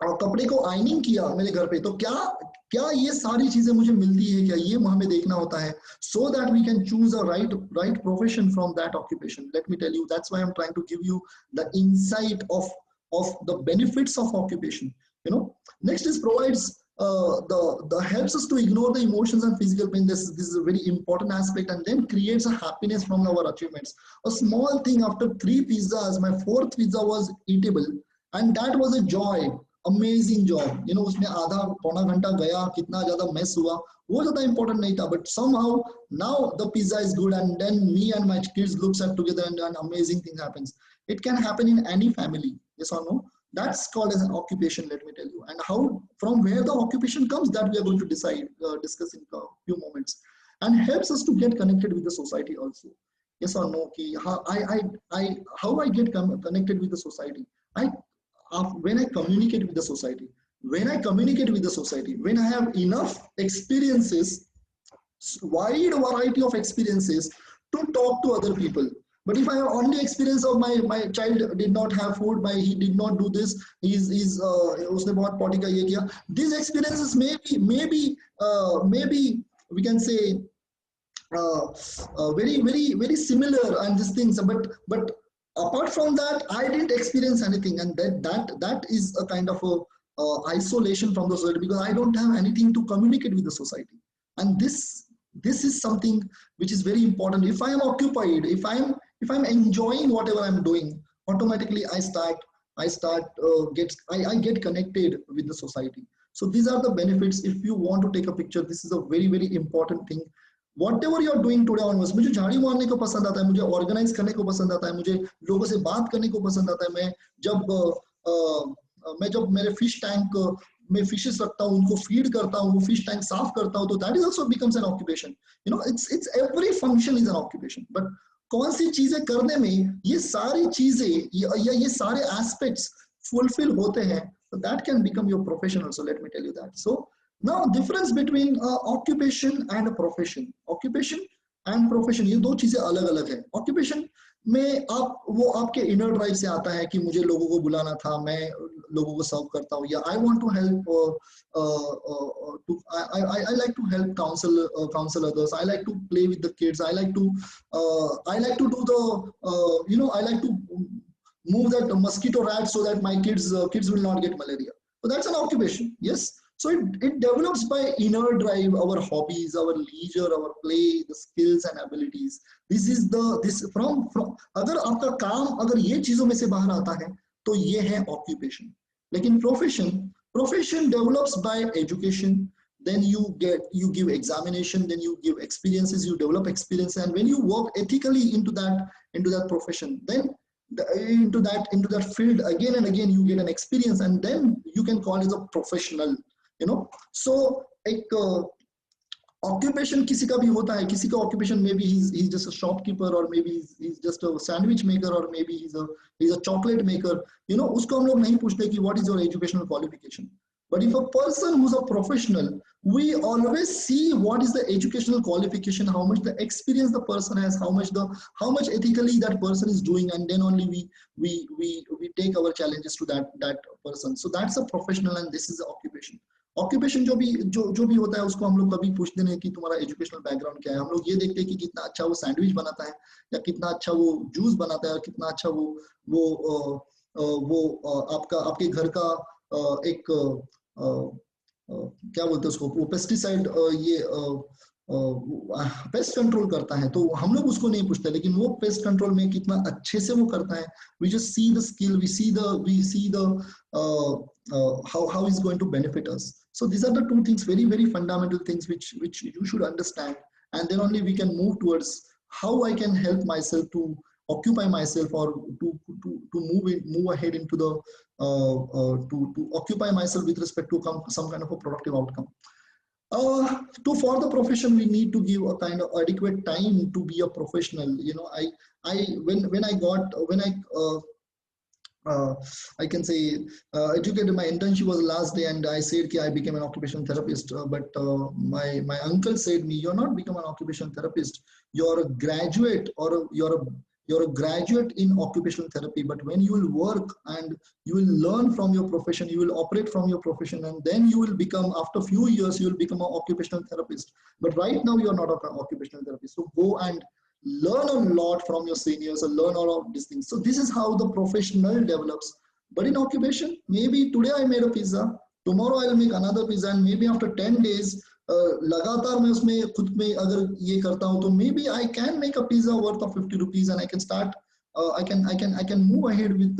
कपड़े को आयनिंग किया मेरे घर पे, तो क्या ये सारी चीजें मुझे मिलती है क्या? ये हमें देखना होता है, so that we can choose a right profession from that occupation. Let me tell you, that's why I'm trying to give you the insight of the benefits of occupation. Next is provides the helps us to ignore the emotions and physical pain. This is a very important aspect, and then creates a happiness from our achievements. A small thing, after 3 pizzas, my 4th pizza was eatable, and that was a joy. amazing job, you know, उसमें आधा पौना घंटा गया, कितना ज्यादा mess हुआ, वो ज्यादा important नहीं था, but somehow now the pizza is good and then me and my kids looks at together and an amazing thing happens. It can happen in any family, yes or no? That's called as an occupation, let me tell you. And how, from where the occupation comes, that we are going to discuss in a few moments, and helps us to get connected with the society also. Yes or no? Ki how I get connected with the society. When I communicate with the society, when I have enough experiences, wide variety of experiences to talk to other people. But if I have only experience of my child did not have food, he did not do this, उसने बहुत potty का ये किया, these experiences maybe we can say very similar and these things, but apart from that I didn't experience anything, and that is a kind of a isolation from the society, because I don't have anything to communicate with the society. And this is something which is very important. If I am occupied, if I'm enjoying whatever I'm doing, automatically I get connected with the society. So these are the benefits. If you want to take a picture, this is a very important thing. Whatever you are doing today onwards, मुझे झाड़ी मारने को पसंद आता है, मुझे organise करने को पसंद आता है, मुझे लोगों से बात करने को पसंद आता है. मैं जब मेरे फिश टैंक में फिशेस रखता हूँ, उनको फीड करता हूँ, वो फिश टैंक साफ करता हूँ, तो that is also becomes N occupation. You know, it's every function is an occupation. But कौन सी चीजें करने में ये सारी चीजें या ये सारे एस्पेक्ट्स फुलफिल होते हैं, so that can become your profession also. Let me tell you that. So now difference between occupation and a profession. Occupation and profession, ये दो चीजें अलग अलग है. Occupation में वो आपके इनर ड्राइव से आता है कि मुझे लोगों को बुलाना था, मैं लोगों को सर्व करता हूँ, या I want to help, I like to help counsel others, I like to play with the kids, I like to do the I like to move that mosquito rat so that my kids will not get malaria. So that's an occupation. Yes. So it develops by inner drive, our hobbies, our leisure, our play, the skills and abilities. This from अगर आपका काम अगर ये चीजों में से बाहर आता है तो ये है occupation. लेकिन profession develops by education. Then you give examination, then you give experiences, you develop experience, and when you work ethically into that profession, then into that field again and again, you get an experience, and then you can call it a professional. You know, so एक occupation किसी का भी होता है, किसी का occupation maybe he's just a shopkeeper, or maybe he's just a sandwich maker, or maybe he's a chocolate maker. You know, उसको हम लोग नहीं पूछते कि what is your educational qualification. But if a person who's a professional, we always see what is the educational qualification, how much the experience the person has, how much ethically that person is doing, and then only we take our challenges to that person. So that's a professional, and this is the occupation. Occupation जो भी होता है उसको हम लोग कभी पूछते नहीं कि तुम्हारा एजुकेशनल बैकग्राउंड क्या है. हम लोग ये देखते हैं कि कितना अच्छा वो सैंडविच बनाता है, या कितना अच्छा वो जूस बनाता है, और कितना अच्छा वो आपके घर का एक क्या बोलते हैं उसको, वो पेस्टिसाइड पेस्ट कंट्रोल करता है, तो हम लोग उसको नहीं पूछते. लेकिन वो पेस्ट कंट्रोल में कितना अच्छे से वो करता है. We just see the skill, we see the how is going to benefit us. So these are the two things, very fundamental things which you should understand, and then only we can move towards how I can help myself to occupy myself, or to move ahead into the to occupy myself with respect to some kind of a productive outcome. For the profession, we need to give a kind of adequate time to be a professional. You know, I can say educated, my internship was last day, and I said I became an occupational therapist. But my uncle said me, you're not become an occupational therapist. You're a graduate, or you're a graduate in occupational therapy. But when you will work and you will learn from your profession, you will operate from your profession, and then you will become, after a few years, you will become an occupational therapist. But right now you're not an occupational therapist. So go and learn a lot from your seniors, or learn all of these things. So this is how the professional develops. But in occupation, maybe today I made a pizza, tomorrow I'll make another pizza, and maybe after 10 days लगातार मैं उसमें खुद में अगर ये करता हूँ, तो maybe I can make a pizza worth of 50 rupees, and I can start I can move ahead with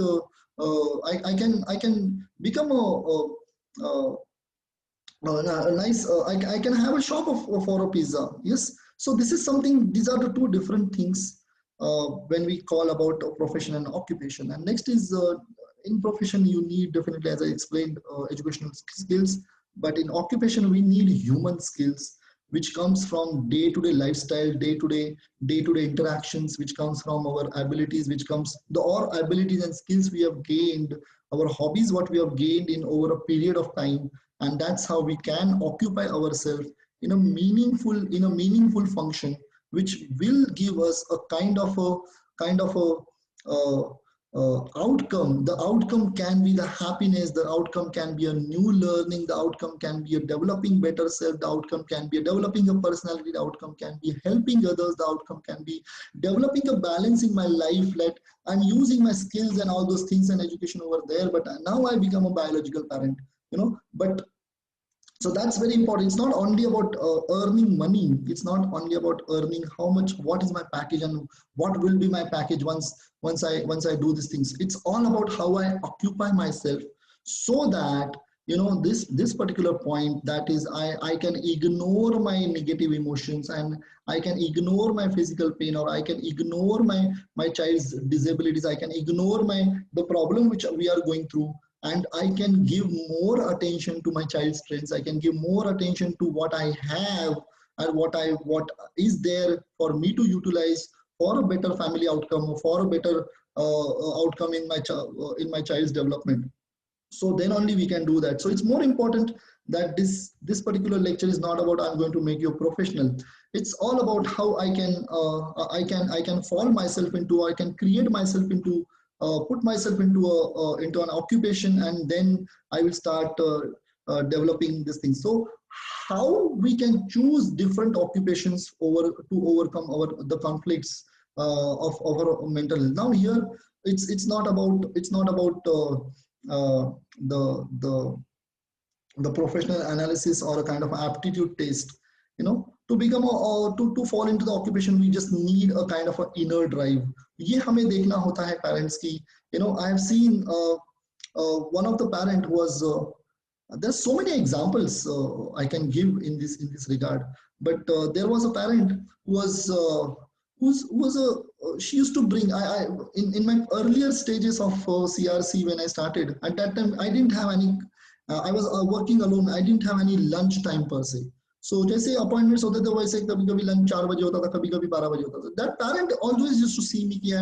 I can become a nice I can have a shop for a pizza. Yes, so this is something, these are the two different things when we call about a profession and occupation. And next is in profession you need definitely, as I explained, educational skills, but in occupation we need human skills, which comes from day-to-day lifestyle, day-to-day interactions, which comes from our abilities, which comes the or abilities and skills we have gained, our hobbies what we have gained in over a period of time. And that's how we can occupy ourselves in a meaningful function, which will give us a kind of a outcome. The outcome can be the happiness, the outcome can be a new learning, the outcome can be a developing better self, the outcome can be a developing a personality, the outcome can be helping others, the outcome can be developing a balance in my life, that I'm using my skills and all those things and education over there, but now I become a biological parent, but so that's very important. It's not only about earning money. It's not only about earning how much, what is my package and what will be my package once I do these things. It's all about how I occupy myself, so that this particular point, that is I can ignore my negative emotions, and I can ignore my physical pain, or I can ignore my child's disabilities, I can ignore the problem which we are going through, and I can give more attention to my child's strengths. I can give more attention to what I have and what is there for me to utilize for a better family outcome, or for a better outcome in my child's development. So then only we can do that. So it's more important that this particular lecture is not about I'm going to make you a professional. It's all about how I can fall myself into, I can create myself into, put myself into an occupation, and then I will start developing this thing. So how we can choose different occupations to overcome the conflicts of our mental health. Now here it's not about uh, the the professional analysis or a kind of aptitude test. To become to fall into the occupation, we just need a kind of an inner drive. ये हमें देखना होता है parents की. I have seen one of the parent who was there's so many examples I can give in this regard, but there was a parent who was who was a she used to bring in my earlier stages of CRC, when I started. At that time I didn't have any I was working alone, I didn't have any lunch time per se. So जैसे appointments होते थे वैसे कभी कभी lunch 4 बजे होता था, कभी कभी 12 बजे होता था. That parent always used to see me कि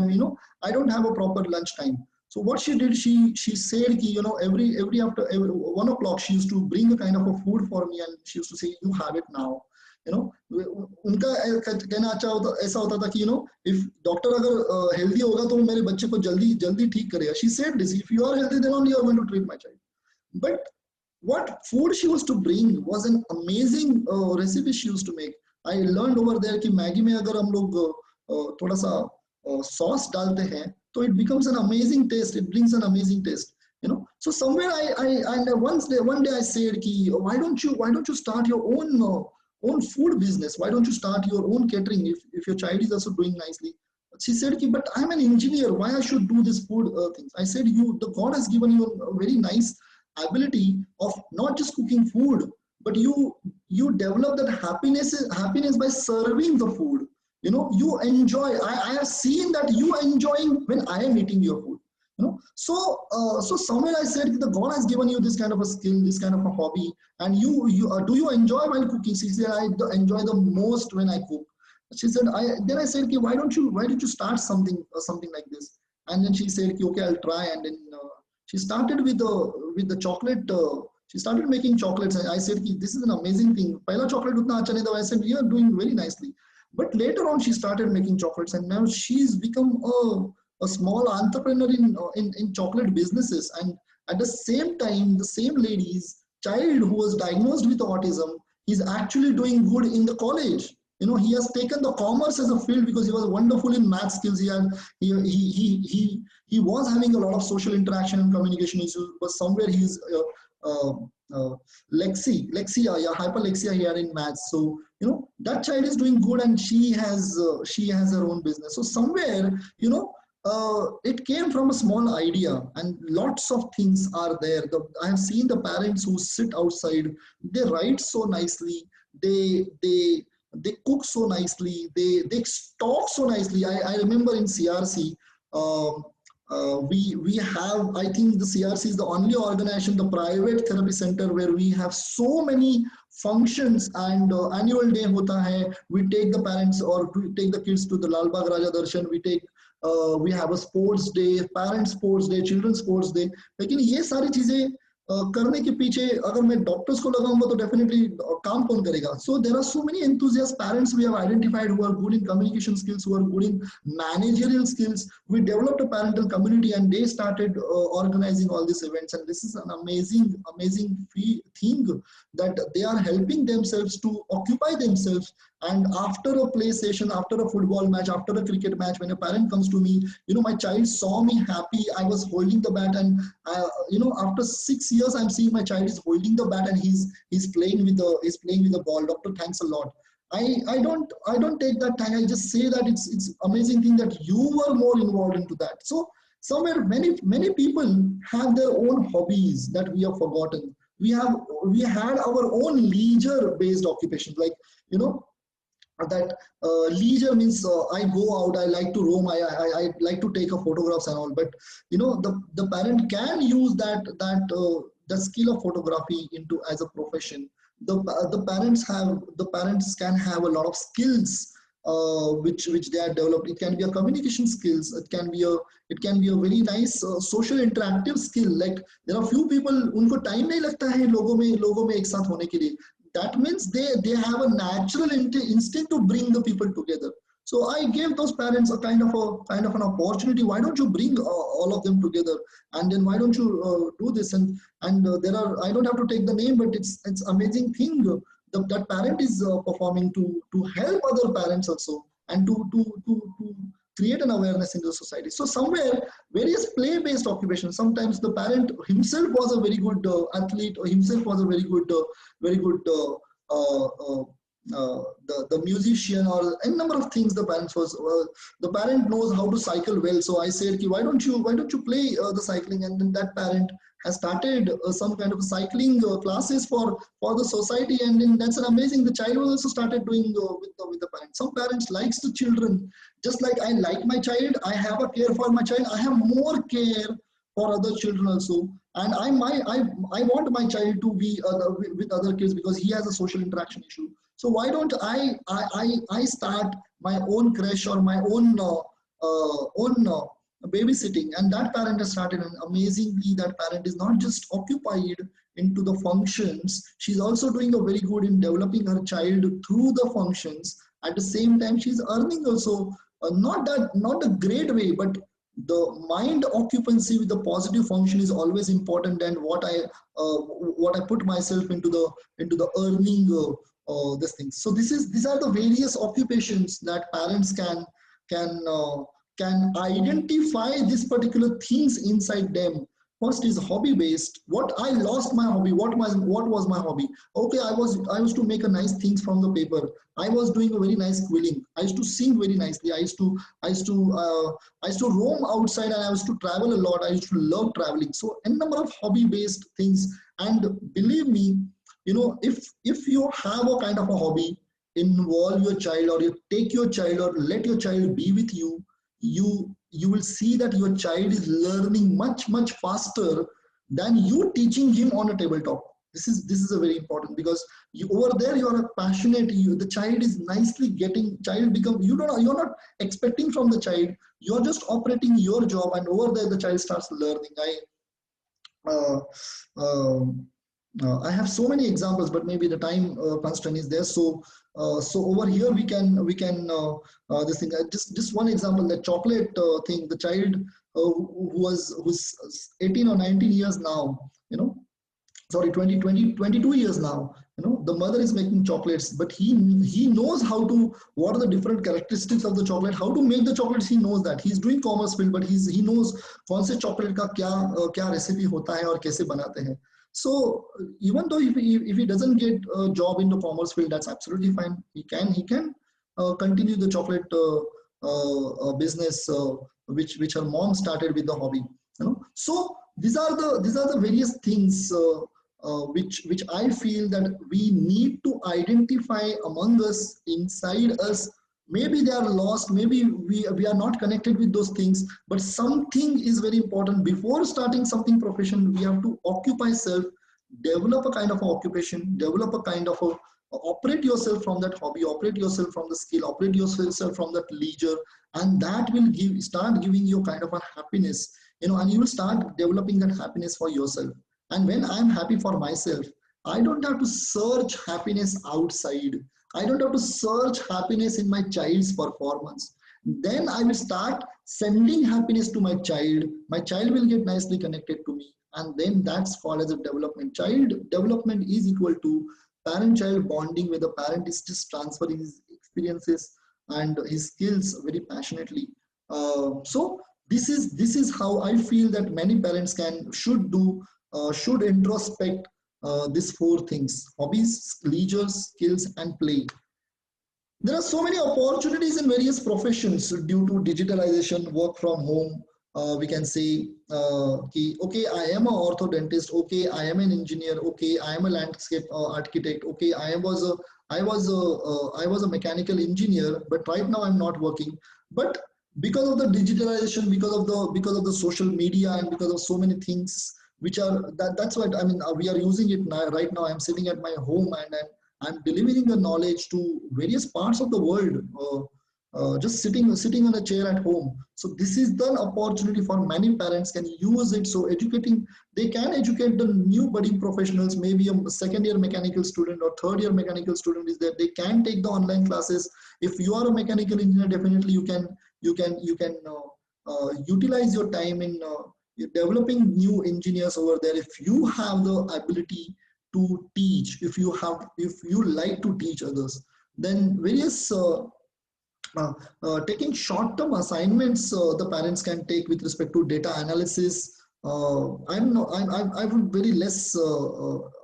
I don't have a proper lunch time. So what she did, she said कि every after 1 o'clock she used to bring a kind of a food for me, and she used to say you have it now. उनका कहना अच्छा होता ऐसा होता था कि if doctor अगर healthy होगा तो मेरे बच्चे को जल्दी ठीक करेगा. She said this, if you are healthy then only you are going to treat my child. But what food she used to bring was an amazing recipe she used to make. I learned over there कि Maggi में अगर हम लोग थोड़ा सा sauce डालते हैं so it becomes an amazing taste, it brings an amazing taste. So somewhere one day I said ki, why don't you start your own food business, why don't you start your own catering if your child is also doing nicely. She said ki, but I'm an engineer, why I should do this food things. I said, the God has given you a very nice ability of not just cooking food, but you develop that happiness by serving the food. You enjoy. I have seen that you enjoying when I am eating your food. So somewhere I said the God has given you this kind of a skill, this kind of a hobby, and you do you enjoy while cooking? She said, I enjoy the most when I cook. She said, then I said, why don't you start something like this? And then she said, okay, I'll try. And then she started with the chocolate. She started making chocolates. And I said, this is an amazing thing. Pehla chocolate utna acha nahi tha. I said, you are doing very nicely. But later on, she started making chocolates, and now she's become a small entrepreneur in chocolate businesses. And at the same time, the same lady's child who was diagnosed with autism is actually doing good in the college. He has taken the commerce as a field because he was wonderful in math skills. He was having a lot of social interaction and communication issues, but somewhere he's lexia, yeah, hyperlexia here in maths. So that child is doing good, and she has her own business. So somewhere it came from a small idea, and lots of things are there. I have seen the parents who sit outside, they write so nicely, they cook so nicely, they talk so nicely. I remember in CRC, we have, I think the CRC is the only organization, the private therapy center, where we have so many functions, and annual day hota hai, we take the parents or we take the kids to the Lal Bagh Raja Darshan, we have a sports day, parent sports day, children's sports day. लेकिन ये सारी चीजें करने के पीछे अगर मैं doctors को लगाऊंगा तो डेफिनेटली काम कौन करेगा. So there are so many enthusiast parents we have identified who are good in communication skills, who are good in managerial skills. We developed a parental community and they started organizing all these events, and this is an amazing thing that they are helping themselves to occupy themselves. And after a play session, after a football match, after a cricket match, when a parent comes to me, my child saw me happy, I was holding the bat, and after 6 years I'm seeing my child is holding the bat and he's playing with the ball. Doctor, thanks a lot. I don't take that time. I just say that it's amazing thing that you were more involved into that. So somewhere many people have their own hobbies that we have forgotten. We had our own leisure based occupations, like that leisure means I go out, I like to roam, I like to take a photographs and all. But the parent can use that the skill of photography into as a profession. The parents can have a lot of skills which they are developed. It can be a communication skills, it can be a very nice social interactive skill. Like there are few people उनको time नहीं लगता है लोगों में एक साथ होने के लिए. That means they have a natural instinct to bring the people together. So I gave those parents a kind of an opportunity. Why don't you bring all of them together, and then why don't you do this? And there are, I don't have to take the name, but it's amazing thing that parent is performing to help other parents also, and to create an awareness in the society. So somewhere various play-based occupations. Sometimes the parent himself was a very good athlete, or himself was a very good the musician, or a number of things. The parent knows how to cycle well. So I said, why don't you play the cycling? And then that parent has started some kind of cycling classes for the society, and then that's an amazing. The child will also started doing with the parents. Some parents likes the children, just like I like my child. I have a care for my child. I have more care for other children also, and I want my child to be with other kids because he has a social interaction issue. So why don't I start my own creche or my own babysitting? And that parent has started, and amazingly that parent is not just occupied into the functions, she's also doing a very good in developing her child through the functions. At the same time, she's earning also, not a great way, but the mind occupancy with the positive function is always important, and what I put myself into the earning this thing. So these are the various occupations that parents can identify these particular things inside them. First is hobby based. What I lost my hobby. What was my hobby? Okay, I used to make a nice things from the paper. I was doing a very nice quilling. I used to sing very nicely. I used to roam outside, and I used to travel a lot. I used to love traveling. So a number of hobby based things. And believe me, if you have a kind of a hobby, involve your child, or you take your child, or let your child be with you, you will see that your child is learning much faster than you teaching him on a tabletop. This is a very important, because over there you are passionate. The child is nicely getting. You're not expecting from the child. You're just operating your job, and over there the child starts learning. I have so many examples, but maybe the time constraint is there. So over here we can this thing. Just one example, the chocolate thing. The child who's 18 or 19 years now, sorry, 22 years now. The mother is making chocolates, but he knows what are the different characteristics of the chocolate, how to make the chocolates. He knows that. He's doing commerce field, but he knows कौन से chocolate का क्या recipe होता है और कैसे बनाते हैं. So even though if he doesn't get a job in the commerce field, that's absolutely fine. He can continue the chocolate business which her mom started with the hobby. So these are the various things which I feel that we need to identify among us, inside us. Maybe they are lost, maybe we are not connected with those things, but something is very important. Before starting something profession, we have to occupy self, develop a kind of occupation, develop a kind of a operate yourself from that hobby, operate yourself from the skill, operate yourself from that leisure, and that will start giving you kind of a happiness, and you will start developing that happiness for yourself. And when I'm happy for myself, I don't have to search happiness outside. I don't have to search happiness in my child's performance. Then I will start sending happiness to my child. My child will get nicely connected to me. And then that's called as a development. Child development is equal to parent-child bonding, where the parent is just transferring his experiences and his skills very passionately. So this is how I feel that many parents should introspect these four things: hobbies, leisure, skills, and play. There are so many opportunities in various professions due to digitalization, work from home. We can say, okay, I am an orthodontist. Okay, I am an engineer. Okay, I am a landscape architect. Okay, I was a mechanical engineer, but right now I'm not working. But because of the digitalization, because of the social media, and because of so many things which are that's what I mean. We are using it now. Right now, I'm sitting at my home, and I'm delivering the knowledge to various parts of the world, just sitting on a chair at home. So this is the opportunity for many parents can use it. So they can educate the new budding professionals. Maybe a second year mechanical student or third year mechanical student is there. They can take the online classes. If you are a mechanical engineer, definitely you can utilize your time in developing new engineers over there. If you have the ability to teach, if you like to teach others, then various taking short-term assignments the parents can take with respect to data analysis. I'm not I would very less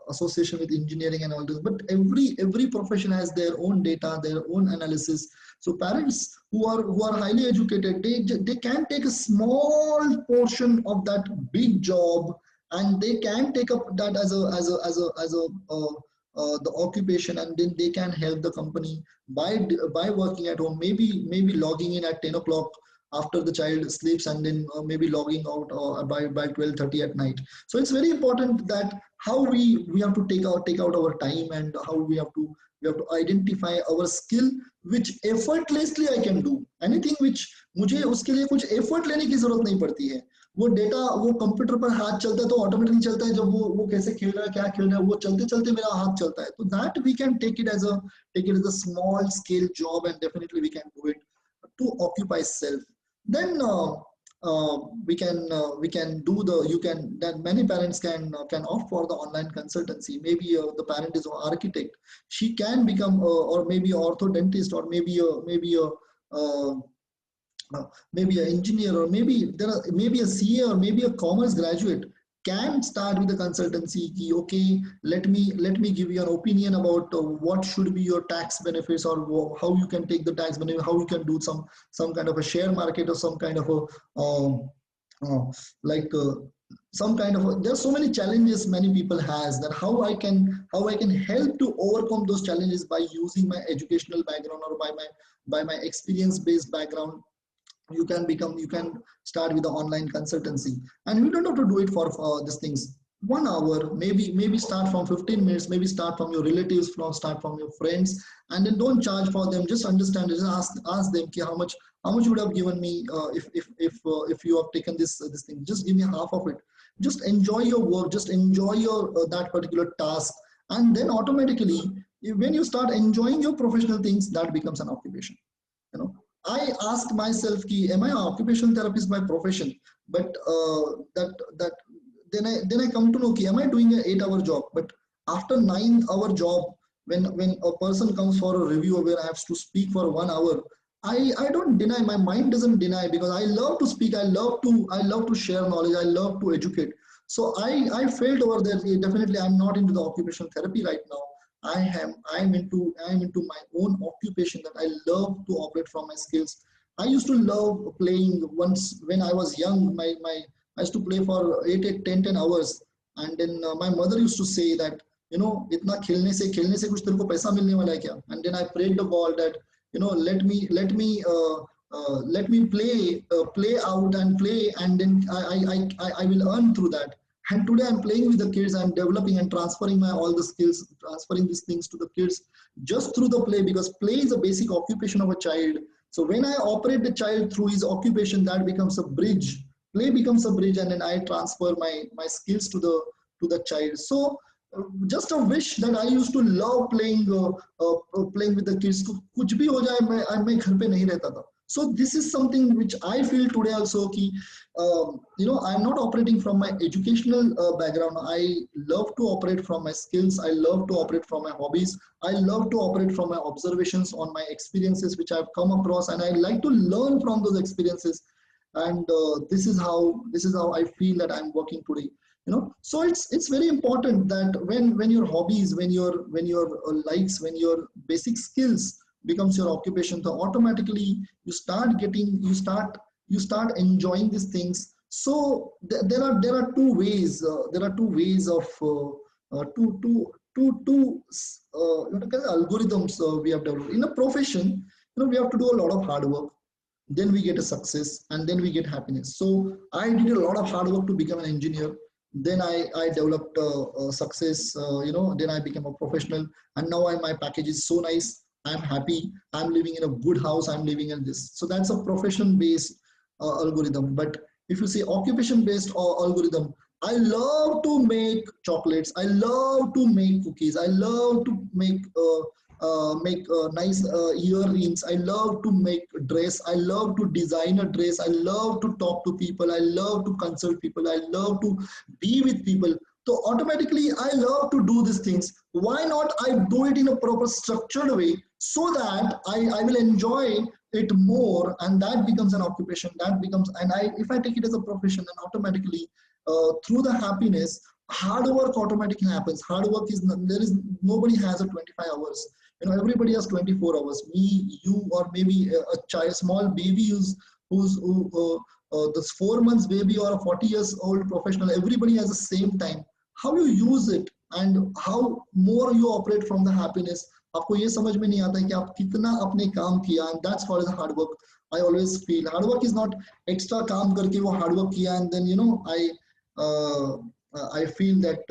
association with engineering and all this, but every profession has their own data, their own analysis. So parents who are highly educated, they can take a small portion of that big job, and they can take up that as the occupation, and then they can help the company by working at home. Maybe logging in at 10 o'clock after the child sleeps, and then maybe logging out by 12:30 at night. So it's very important that how we have to take out our time, and how we have to identify our skill which effortlessly I can do. Anything which मुझे उसके लिए कुछ effort लेने की जरूरत नहीं पड़ती है. वो डेटा वो कंप्यूटर पर हाथ चलता है तो ऑटोमेटिकली चलता है. जब वो कैसे खेल रहा है, क्या खेल रहा है, वो चलते चलते मेरा हाथ चलता है. तो that we can take it as a small scale job, and definitely we can do it to occupy self. Then we can do the you can then many parents can opt for the online consultancy. Maybe the parent is an architect, she can become or maybe orthodontist, or uh, maybe an engineer, or maybe a CA, or maybe a commerce graduate can start with a consultancy. Okay, let me give you an opinion about what should be your tax benefits, or how you can take the tax benefit, how you can do some kind of a share market, or some kind of a uh, like some kind of there are so many challenges many people has, that how I can help to overcome those challenges by using my educational background, or by my experience based background. You can start with the online consultancy, and you don't have to do it for these things 1 hour. Maybe start from 15 minutes, maybe start from your relatives, start from your friends, and then don't charge for them. Just understand it. Just ask them, ki, how much you would have given me if you have taken this thing. Just give me half of it. Just enjoy your work, just enjoy your that particular task, and then automatically, when you start enjoying your professional things, that becomes an occupation. I ask myself, ki, am I an occupational therapist by profession? But that then I come to know, ki, am I doing an 8-hour job? But after 9-hour job, when a person comes for a review where I have to speak for 1 hour, I don't deny. My mind doesn't deny, because I love to speak. I love to share knowledge. I love to educate. So I felt over there, definitely I'm not into the occupational therapy right now. I'm into my own occupation, that I love to operate from my skills. I used to love playing. Once when I was young, I used to play for 10 hours, and then my mother used to say that, इतना खेलने से कुछ तेरे को पैसा मिलने वाला है क्या? And then I prayed the ball that, let me play out and play, and then I will earn through that. And today I'm playing with the kids, I'm developing and transferring my all the skills, transferring these things to the kids just through the play, because play is a basic occupation of a child. So when I operate the child through his occupation, that becomes a bridge. Play becomes a bridge, and then I transfer my skills to the child. So just a wish that I used to love playing with the kids. कुछ भी हो जाए, मैं घर पे नहीं रहता था. So this is something which I feel today also कि, I'm not operating from my educational background. I love to operate from my skills. I love to operate from my hobbies. I love to operate from my observations on my experiences which I've come across, and I like to learn from those experiences. And this is how I feel that I'm working today. So it's very important that when your hobbies, when your likes, when your basic skills becomes your occupation, so automatically you start enjoying these things. So there are two ways. There are two ways of two algorithms we have developed in a profession. We have to do a lot of hard work, then we get a success, and then we get happiness. So I did a lot of hard work to become an engineer. Then I developed success, then I became a professional, and now my package is so nice. I'm happy. I'm living in a good house. I'm living in this. So that's a profession-based algorithm. But if you say occupation-based algorithm, I love to make chocolates. I love to make cookies. I love to make nice earrings. I love to make a dress. I love to design a dress. I love to talk to people. I love to consult people. I love to be with people. So automatically I love to do these things. Why not I do it in a proper structured way, so that I will enjoy it more, and that becomes an occupation. That becomes, and if I take it as a profession, then automatically through the happiness, hard work automatically happens. Hard work is nobody has a 25 hours. Everybody has 24 hours. Me, you, or maybe a child, small baby who this 4 months baby or a 40 years old professional. Everybody has the same time. How you use it and how more you operate from the happiness. आपको ये समझ में नहीं आता है कि आप कितना अपने काम किया, and that's called hard work. I always feel hard work is not extra काम करके वो hard work किया, and then I feel that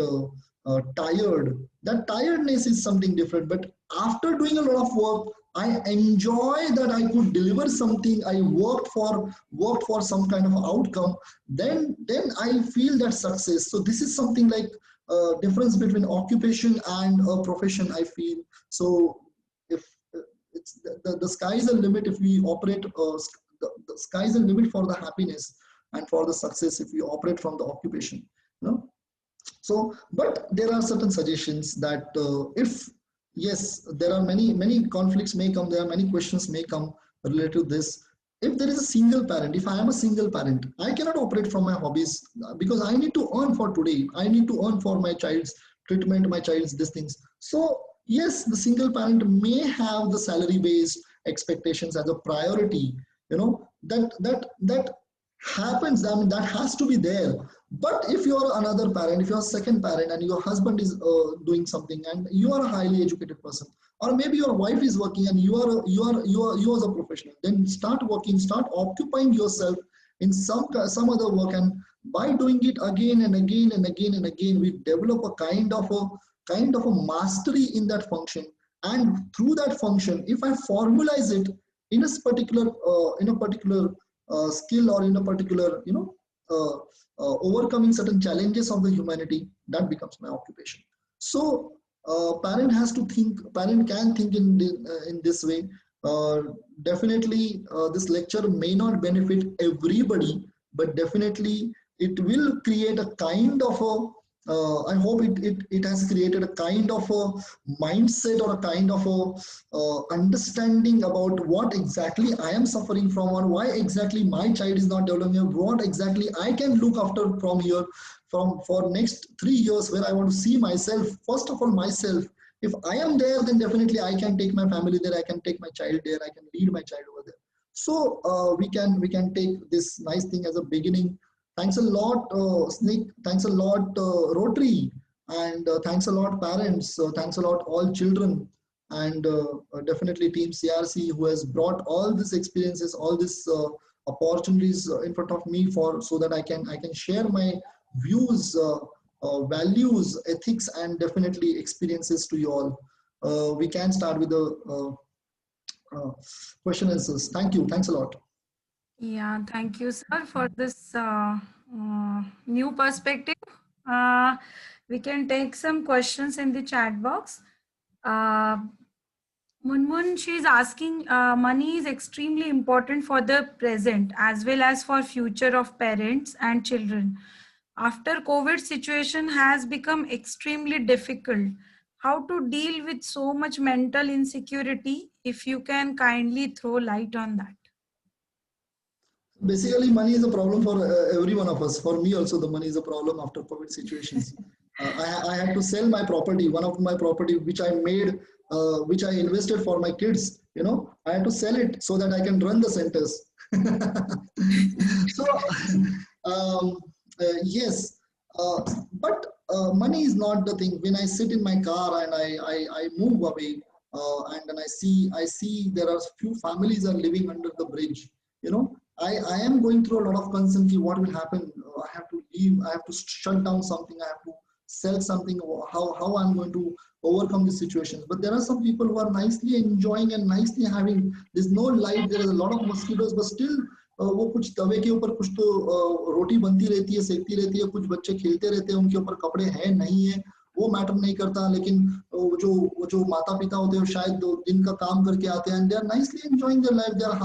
tired. That tiredness is something different. But after doing a lot of work, I enjoy that I could deliver something. I worked for some kind of outcome. Then I feel that success. So this is something like difference between occupation and a profession, I feel. So if it's the sky is the limit if we operate, the sky is the limit for the happiness and for the success if we operate from the occupation. So, but there are certain suggestions that if, yes, there are many conflicts may come, there are many questions may come related to this. If there is a single parent, if I am a single parent, I cannot operate from my hobbies because I need to earn for today. I need to earn for my child's treatment, my child's these things. So yes, the single parent may have the salary-based expectations as a priority. That happens. I mean, that has to be there. But if you are another parent, if you are a second parent, and your husband is doing something, and you are a highly educated person, or maybe your wife is working, and you are a professional, then start working, start occupying yourself in some other work, and by doing it again and again and again and again, we develop a kind of a mastery in that function. And through that function, if I formalize it in a particular skill, or in a particular overcoming certain challenges of the humanity, that becomes my occupation. So parent can think in this way. Definitely this lecture may not benefit everybody, but definitely it will create a kind of a I hope it has created a kind of a mindset, or a kind of a understanding about what exactly I am suffering from, or why exactly my child is not developing, what exactly I can look after from here, for next 3 years, where I want to see myself, first of all myself. If I am there, then definitely I can take my family there, I can take my child there, I can lead my child over there. So we can take this nice thing as a beginning. Thanks a lot, Sneak. Thanks a lot, Rotary, and thanks a lot, parents. Thanks a lot, all children, and definitely Team CRC, who has brought all these experiences, all these opportunities in front of me for so that I can share my views, values, ethics, and definitely experiences to you all. We can start with the question answers. Thank you. Thanks a lot. Yeah, thank you, sir, for this new perspective. Uh, we can take some questions in the chat box. Munmun, she is asking, money is extremely important for the present as well as for future of parents and children. After COVID situation has become extremely difficult. How to deal with so much mental insecurity? If you can kindly throw light on that. Basically, money is a problem for every one of us. For me also, the money is a problem after COVID situations. I had to sell my property, one of my property which I made, which I invested for my kids. I had to sell it so that I can run the centers. So, um, yes, but money is not the thing. When I sit in my car and I move away, and then I see there are few families are living under the bridge. I am going through a lot of concern. What will happen? I have to leave. I have to shut down something. I have to sell something. How I'm going to overcome this situation? But there are some people who are nicely enjoying and nicely having. There's no light. There is a lot of mosquitoes, but still वो कुछ तवे के ऊपर कुछ तो रोटी बनती रहती है, सेकती रहती है, कुछ बच्चे खेलते रहते हैं, उनके ऊपर कपड़े हैं नहीं है वो मैटर नहीं करता, लेकिन वो जो माता पिता होते हैं शायद दिन का काम करके आते हैं, they are nicely enjoying their life, they are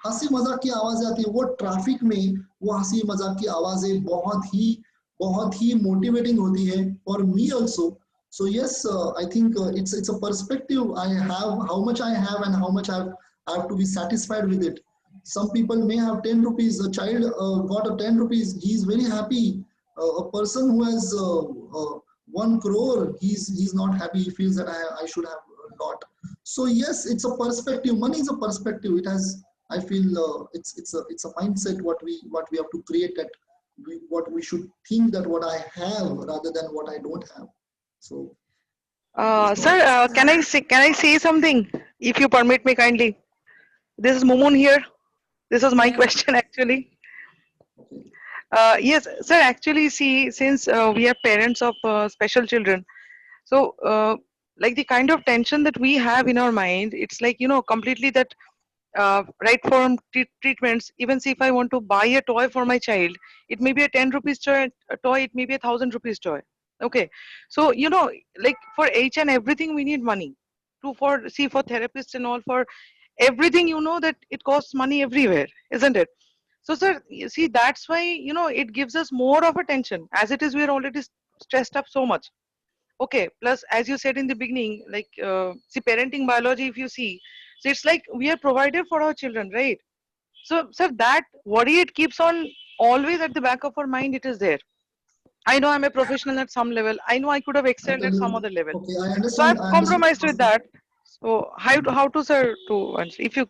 हंसी मजाक की आवाजें आती है, वो ट्रैफिक में वो हंसी मजाक की आवाजें बहुत ही मोटिवेटिंग होती है for me also. So yes, I think it's a perspective I have, how much I have and how much I have to be satisfied with it. Some people may have 10 rupees, a child got a 10 rupees, he is very happy. A person who has 1 crore, he's not happy, he feels that I should have a lot. So yes, it's a perspective. Money is a perspective. It has, I feel, it's a mindset what we have to create, that what we should think that what I have rather than what I don't have. So Sir, can I say something, if you permit me kindly? This is Mumun here. This was my Yeah. question actually. okay. Yes, sir. Actually, see, since we are parents of special children, so like the kind of tension that we have in our mind, it's like completely that right from treatments. Even see, if I want to buy a toy for my child, it may be a 10 rupees toy, it may be a 1,000 rupees toy. Okay, so like for each and everything we need money. For therapists and all, for everything, that it costs money everywhere, isn't it? So, sir, you see, that's why, it gives us more of attention. As it is, we are already stressed up so much. Okay, plus, as you said in the beginning, like, see, parenting biology, if you see, so it's like we are provided for our children, right? So, sir, that worry, it keeps on always at the back of our mind, it is there. I know I'm a professional at some level. I know I could have I excelled tell at you, some other level. okay, I So understand. I've I understand. compromised with that. So how to sir, to answer? If you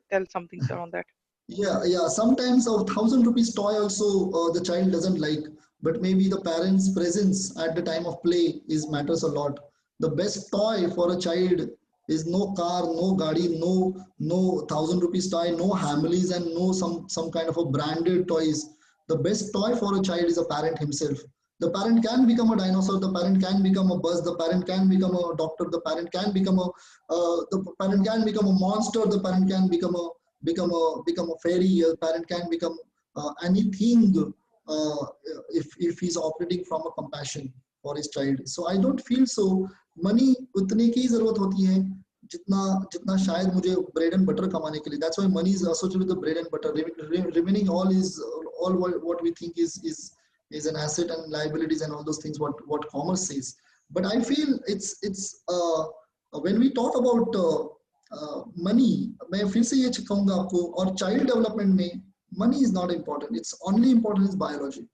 tell something, sir, on that. Yeah. Sometimes a 1,000 rupees toy also the child doesn't like, but maybe the parents' presence at the time of play is matters a lot. The best toy for a child is no car, no gadi, no 1,000 rupees toy, no Hamleys, and no some kind of a branded toys. The best toy for a child is a parent himself. The parent can become a dinosaur. The parent can become a buzz. The parent can become a doctor. The parent can become a monster. The parent can become a fairy. A parent can become anything uh, if he's operating from a compassion for his child. So I don't feel so. Money उतने की जरूरत होती है जितना जितना शायद मुझे bread and butter कमाने के लिए. That's why money is associated with the bread and butter. Remaining all what we think is an asset and liabilities and all those things what commerce says. But I feel it's when we talk about money, मैं फिर से ये कहूँगा आपको, और child development में money is not important. It's only important is biology.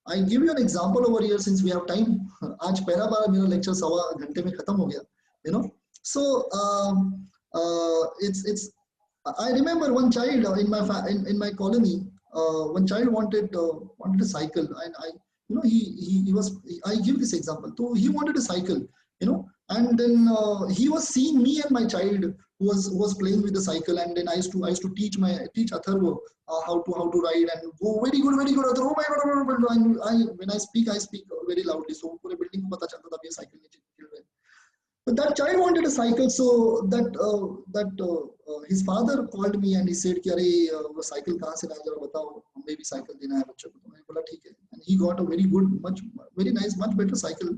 I give you an example over here since we have time. आज पहला बार मेरा lecture 1.25 घंटे में खत्म हो गया. So it's I remember one child in my colony. One child wanted a cycle, and I give this example. So he wanted a cycle, and then he was seeing me and my child who was playing with the cycle, and then I used to teach Atharva how to ride, and go very good Atharva, oh my god, and when I speak very loudly, so पूरे building को पता चलता था ये cycle नीचे गिर रहा है. But that child wanted a cycle, so his father called me and he said कि अरे वो cycle कहाँ से लाया जरा बताओ, हमें भी cycle देना है बच्चों को. तो मैंने बोला ठीक है, and he got a very good, very nice, much better cycle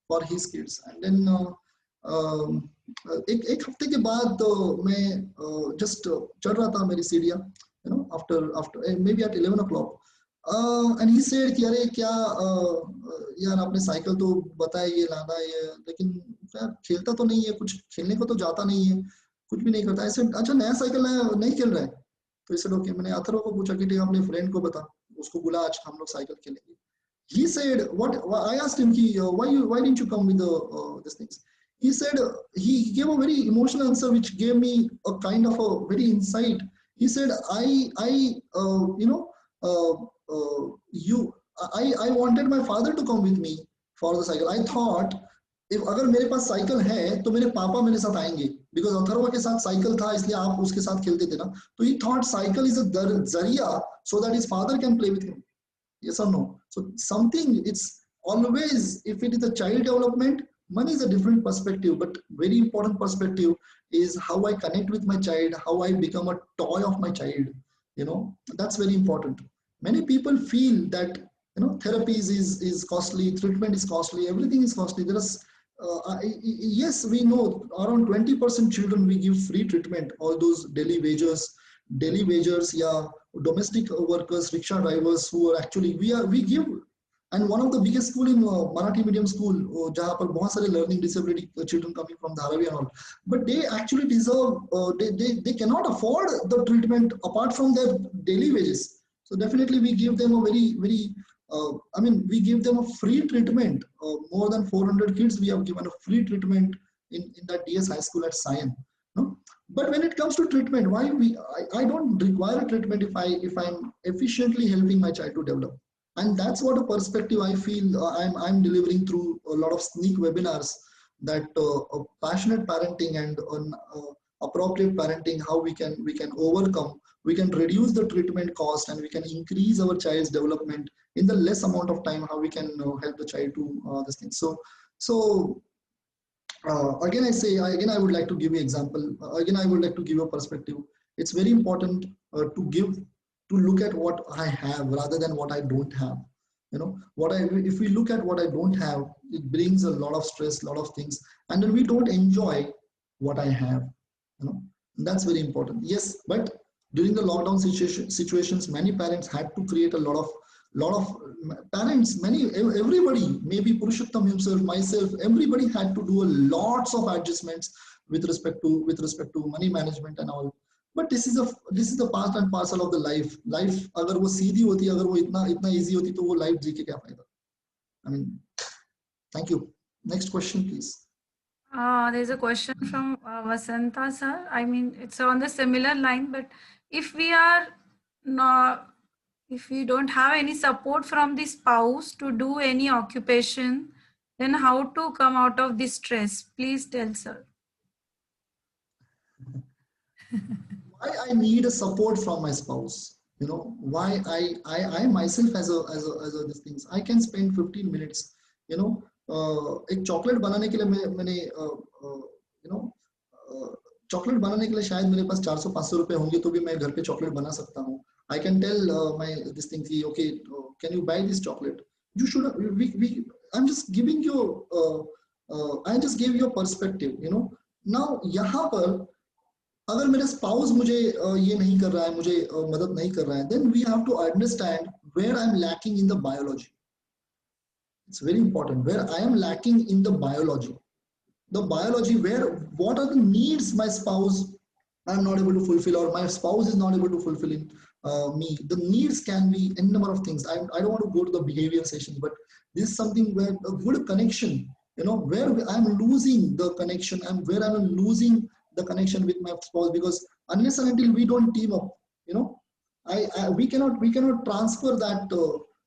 for his kids. And then एक हफ्ते के बाद मैं just चढ़ रहा था मेरी सीढ़ियाँ, after maybe at 11 o'clock. And he said कि अरे क्या यार आपने साइकिल तो बताया ये लाना है, लेकिन यार खेलता तो नहीं है, कुछ खेलने को तो जाता नहीं है, कुछ भी नहीं करता. ऐसे अच्छा नया साइकिल नहीं खेल रहा है. तो इसे ओके, मैंने अथर्व को पूछा कि ठीक अपने फ्रेंड को बता, उसको बुला आज हम लोग साइकिल खेलेंगे. He said what I asked him कि why didn't you come with these things. He said he gave a very emotional answer which gave me a kind of a very insight. He said I wanted my father to come with me for the cycle. I thought if अगर मेरे पास cycle है तो मेरे पापा मेरे साथ आएंगे, because Atharva के साथ साइकिल था इसलिए आप उसके साथ खेलते थे ना. तो he thought cycle is a जरिया so that his father can play with him. Yes or no? So something, it's always, if it is a child development, money is a different perspective, but very important perspective is how I connect with my child, how I become a toy of my child. That's very important. Many people feel that therapy is costly, treatment is costly, everything is costly. There is yes, we know around 20% children we give free treatment. All those daily wagers, yeah, domestic workers, rickshaw drivers who are actually we give. And one of the biggest school in Marathi medium school, जहाँ पर बहुत सारे learning disability children coming from Dharavi and all, but they actually deserve, they cannot afford the treatment apart from their daily wages. So definitely we give them a very we give them a free treatment. More than 400 kids we have given a free treatment in that DS high school at Sion. No? But when it comes to treatment, I don't require a treatment if I'm efficiently helping my child to develop. And that's what a perspective I feel I'm delivering through a lot of sneak webinars, that passionate parenting and appropriate parenting, how we can overcome, we can reduce the treatment cost, and we can increase our child's development in the less amount of time, how we can help the child to this thing. So again, I would like to give you example. Again, I would like to give you a perspective. It's very important to look at what I have rather than what I don't have. If we look at what I don't have, it brings a lot of stress, a lot of things, and then we don't enjoy what I have. That's very important. Yes, but during the lockdown situations, many parents had to create a lot of parents, everybody, maybe Purushottam himself, myself, everybody had to do lots of adjustments with respect to money management and all. But this is the part and parcel of the life. Life, अगर वो सीधी होती, अगर वो इतना easy होती, तो वो life जी के क्या फायदा? I mean, thank you. Next question, please. There's a question from Vasanta sir. I mean, it's on the similar line, but if we don't have any support from the spouse to do any occupation, then how to come out of this stress? Please tell, sir. Why I need a support from my spouse? Why I myself as a these things, I can spend 15 minutes. एक chocolate बनाने के लिए मैंने chocolate बनाने के लिए शायद मेरे पास 400-500 रुपए होंगे तो भी मैं घर पे चॉकलेट बना सकता हूँ. I can tell my this thing, okay, can you buy this chocolate? You should. I'm just giving you. I just gave you a perspective. Now यहाँ पर अगर मेरे spouse मुझे ये नहीं कर रहा है, मुझे मदद नहीं कर रहा है, then we have to understand where I'm lacking in the biology. It's very important where I am lacking in the biology. The biology, what are the needs my spouse I'm not able to fulfill, or my spouse is not able to fulfill in me. The needs can be a number of things. I don't want to go to the behavior session, but this is something where a good connection, where I'm losing the connection and where I'm losing the connection with my spouse, because unless and until we don't team up, we cannot transfer that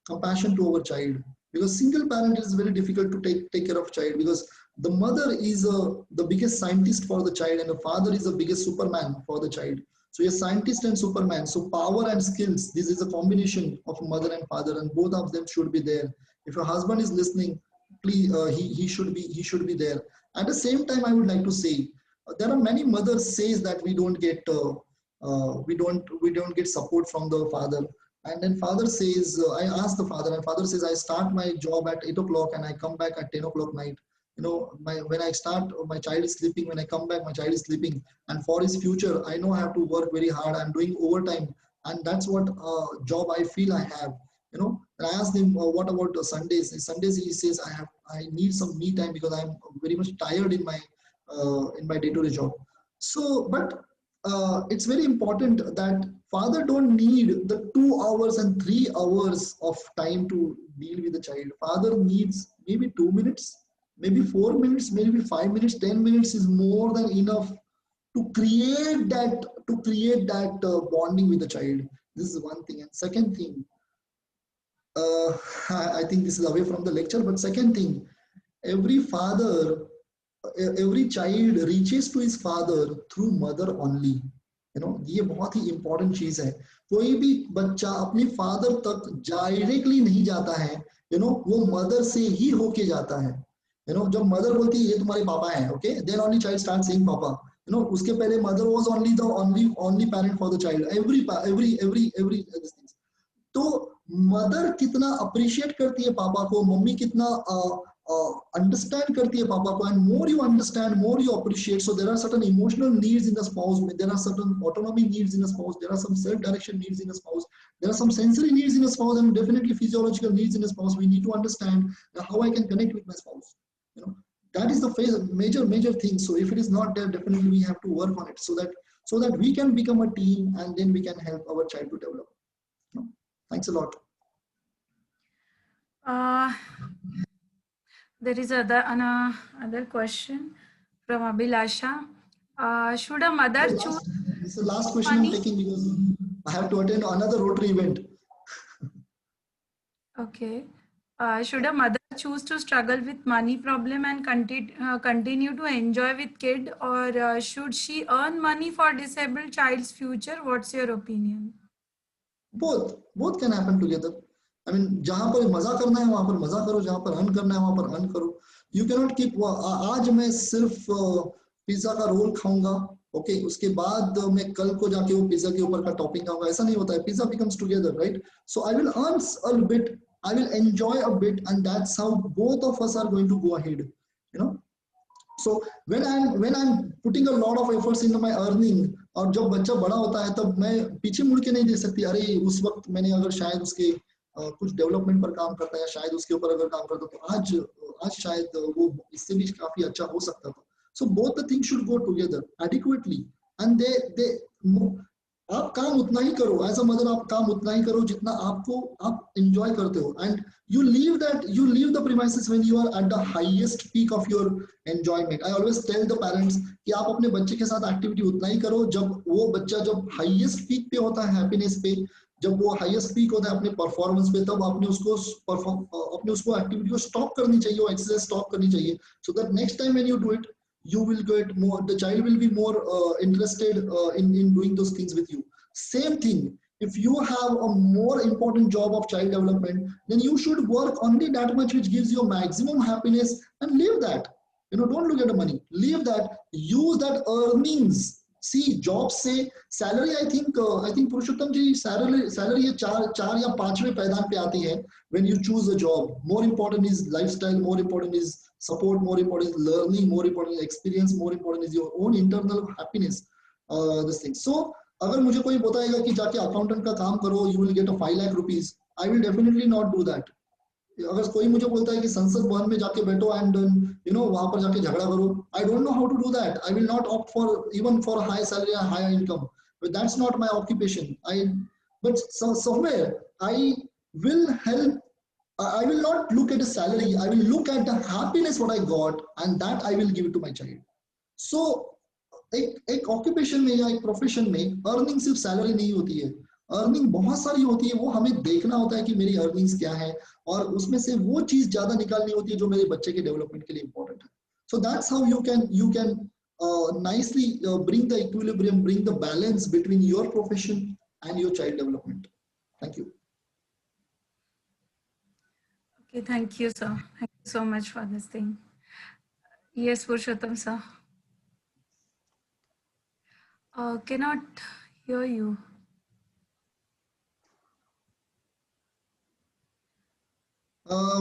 compassion to our child, because single parent is very difficult to take care of child, because the mother is the biggest scientist for the child and the father is the biggest superman for the child. So a scientist and superman, so power and skills, this is a combination of mother and father, and both of them should be there. If a husband is listening, please, he should be there. At the same time, I would like to say, there are many mothers says that we don't get support from the father, and then father says, I ask the father, and father says, I start my job at 8 o'clock and I come back at 10 o'clock night. When I start, my child is sleeping. When I come back, my child is sleeping. And for his future, I know I have to work very hard. I'm doing overtime, and that's what job I feel I have. And I asked him, what about Sundays? And Sundays, he says, I need some me time because I'm very much tired in my day-to-day job. So, but it's very important that father don't need the 2 hours and 3 hours of time to deal with the child. Father needs maybe 2 minutes, maybe 4 minutes, maybe 5 minutes, 10 minutes is more than enough to create that bonding with the child. This is one thing. And second thing, I think this is away from the lecture, but second thing, every child reaches to his father through mother only. ये बहुत ही important चीज है. कोई भी बच्चा अपने father तक directly नहीं जाता है, वो मदर से ही होके जाता है. जब मदर बोलती है ये तुम्हारे पापा हैं, okay, then only child starts saying papa. उसके पहले mother was only parent for the child. Every these things. तो मदर कितना अप्रिशिएट करती है पापा को, मम्मी कितना understand करती है पापा को, and more you understand, more you appreciate. So there are certain emotional needs in the spouse, there are certain autonomy needs in the spouse, there are some self-direction needs in the spouse, there are some sensory needs in the spouse, and definitely physiological needs in the spouse. We need to understand how I can connect with my spouse. That is the major thing. So if it is not there, definitely we have to work on it so that we can become a team, and then we can help our child to develop. Thanks a lot. There is another question from Abhilasha. Should a mother choose? This is the last question I'm taking because I have to attend another Rotary event. Okay. Should a mother choose to struggle with money problem and continue to enjoy with kid, or should she earn money for disabled child's future? What's your opinion? Both can happen together. I mean, जहाँ पर मजा करना है वहाँ पर मजा करो, जहाँ पर अर्न करना है वहाँ पर अर्न करो. You cannot keep. आज मैं सिर्फ पिज्जा का रोल खाऊंगा, ओके, उसके बाद मैं कल को जाके वो पिज्जा के ऊपर का टॉपिंग खाऊंगा. ऐसा नहीं होता है. Pizza becomes together, right? So I will earn a bit, I will enjoy a bit, and that's how both of us are going to go ahead. So when I'm putting a lot of efforts into my earning, और जब बच्चा बड़ा होता है तब मैं पीछे मुड़ के नहीं दे सकती. अरे उस वक्त मैंने अगर शायद उसके कुछ डेवलपमेंट पर काम करता है या शायद उसके ऊपर अगर काम करता तो आज शायद वो इससे भी काफी अच्छा हो सकता था. So both the things should go together adequately, and they आप काम उतना ही करो, एज अ मदर आप काम उतना ही करो जितना आप एंजॉय करते हो, and you leave the premises when you are at the highest peak of your enjoyment. I always tell the parents कि आप अपने बच्चे के साथ एक्टिविटी उतना ही करो जब वो बच्चा जब हाईएस्ट पीक पे होता है, हैप्पीनेस पे, जब वो हाईएस्ट पीक होता है अपने परफॉर्मेंस पे, तब आपने उसको एक्टिविटी को स्टॉप करनी चाहिए, वो एक्सरसाइज स्टॉप करनी चाहिए, so that next time when you do it, you will get more, the child will be more interested in doing those things with you. Same thing, if you have a more important job of child development, then you should work only that much which gives you maximum happiness, and leave that. Don't look at the money, leave that, use that earnings. See, job से salary, I think Purushottam ji salary ये चार या पांचवें पैदान पे आती है when you choose a job. More important is lifestyle, more important is support, more important is learning, more important is experience, more important is your own internal happiness. This thing. So अगर मुझे कोई बताएगा कि जाके accountant का काम करो, you will get a 5 lakh rupees, I will definitely not do that. अगर कोई मुझे बोलता है कि संसद भवन में जाके बैठो एंड वहां पर जाके झगड़ा करो, I don't know how to do that. I will not opt for even for a high salary or higher income, but that's not my occupation. But somewhere I will help. I will not look at a salary, I will look at the happiness what I got, and that I will give it to my child. So एक occupation में या एक profession में earning सिर्फ salary नहीं होती है, earning बहुत सारी होती है। वो हमें देखना होता है कि मेरी अर्निंग्स क्या है, और उसमें से वो चीज ज्यादा निकालनी होती है जो मेरे बच्चे के डेवलपमेंट के लिए इंपॉर्टेंट है। So that's how you can nicely bring the equilibrium, bring the balance between your profession and your child development. Thank you. Okay, thank you, sir. Thank you so much for this thing. Yes, Purushottam, sir. Cannot hear you.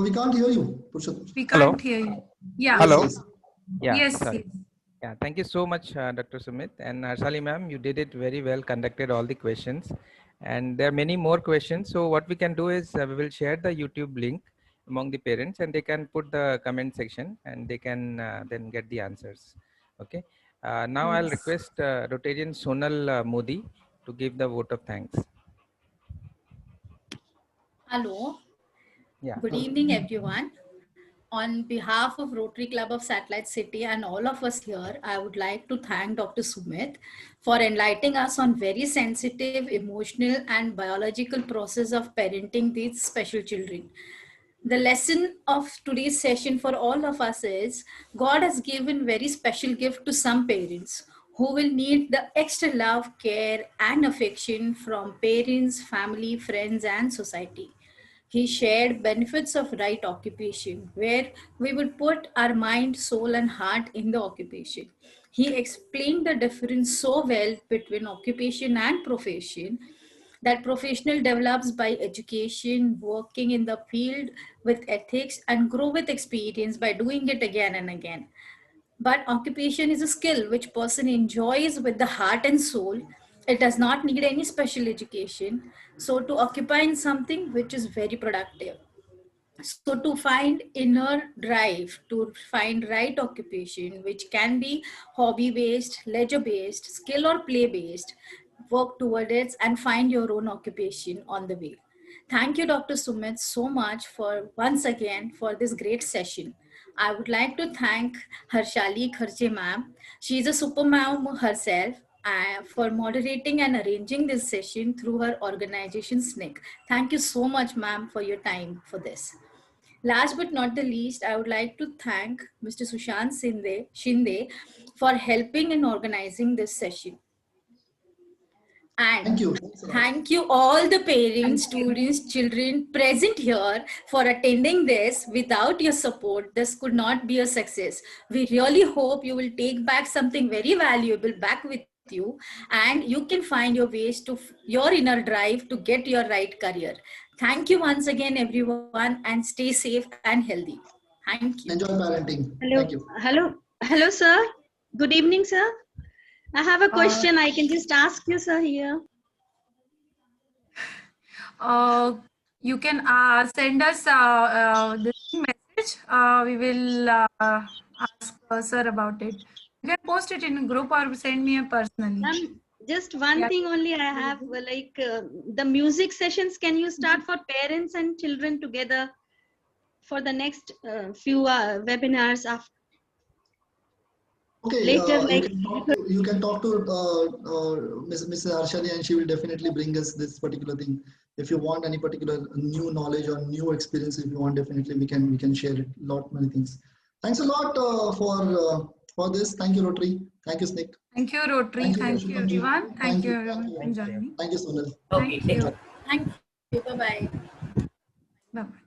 We can't hear you, Purushottam. We can't hear you. Yeah. Hello. Yes. Yeah, Yes. sorry. Yes. Yeah, thank you so much, Dr. Sumit and Harshali ma'am. You did it very well, conducted all the questions, and there are many more questions. So what we can do is we will share the YouTube link among the parents, and they can put the comment section, and they can then get the answers. Okay. Now I'll Yes. request Rotarian Sonal Modi to give the vote of thanks. Hello. Yeah. Good evening, everyone. On behalf of Rotary Club of Satellite City and all of us here, I would like to thank Dr. Sumit for enlightening us on very sensitive, emotional, and biological process of parenting these special children. The lesson of today's session for all of us is God has given very special gift to some parents who will need the extra love, care, and affection from parents, family, friends, and society. He shared benefits of right occupation, where we would put our mind, soul, and heart in the occupation. He explained the difference so well between occupation and profession, that professional develops by education, working in the field with ethics, and grow with experience by doing it again and again. But occupation is a skill which person enjoys with the heart and soul. It does not need any special education. So to occupy in something which is very productive. So to find inner drive, to find right occupation, which can be hobby based, leisure based, skill or play based, work toward it and find your own occupation on the way. Thank you, Dr. Sumit, so much for once again for this great session. I would like to thank Harshali Kharche ma'am. She is a super mom herself, for moderating and arranging this session through her organization SNCC. Thank you so much, ma'am, for your time for this. Last but not the least, I would like to thank Mr. Shinde for helping in organizing this session. And Thank you. Thanks a lot. thank you all the parents, students, children present here for attending this. Without your support, this could not be a success. We really hope you will take back something very valuable back with you, and you can find your ways to your inner drive to get your right career. Thank you once again, everyone, and stay safe and healthy. Thank you. Enjoy parenting. Hello. Thank you. Hello, sir. Good evening, sir. I have a question. I can just ask you, sir, here. You can send us the message. We will ask sir about it. You can post it in a group or send me personally. Just one thing only I have, like the music sessions, can you start for parents and children together for the next few webinars after? Okay, Later, you can talk to Mrs. Harshali, and she will definitely bring us this particular thing. If you want any particular new knowledge or new experience, if you want, definitely we can share it. Many things. Thanks a lot for this. Thank you, Rotary. Thank you, SNCC. Thank you, Rotary. Thank you, everyone. Thank you, everyone, for joining. Thank you, Sonal. Okay. Thank you. Bye-bye. Bye-bye.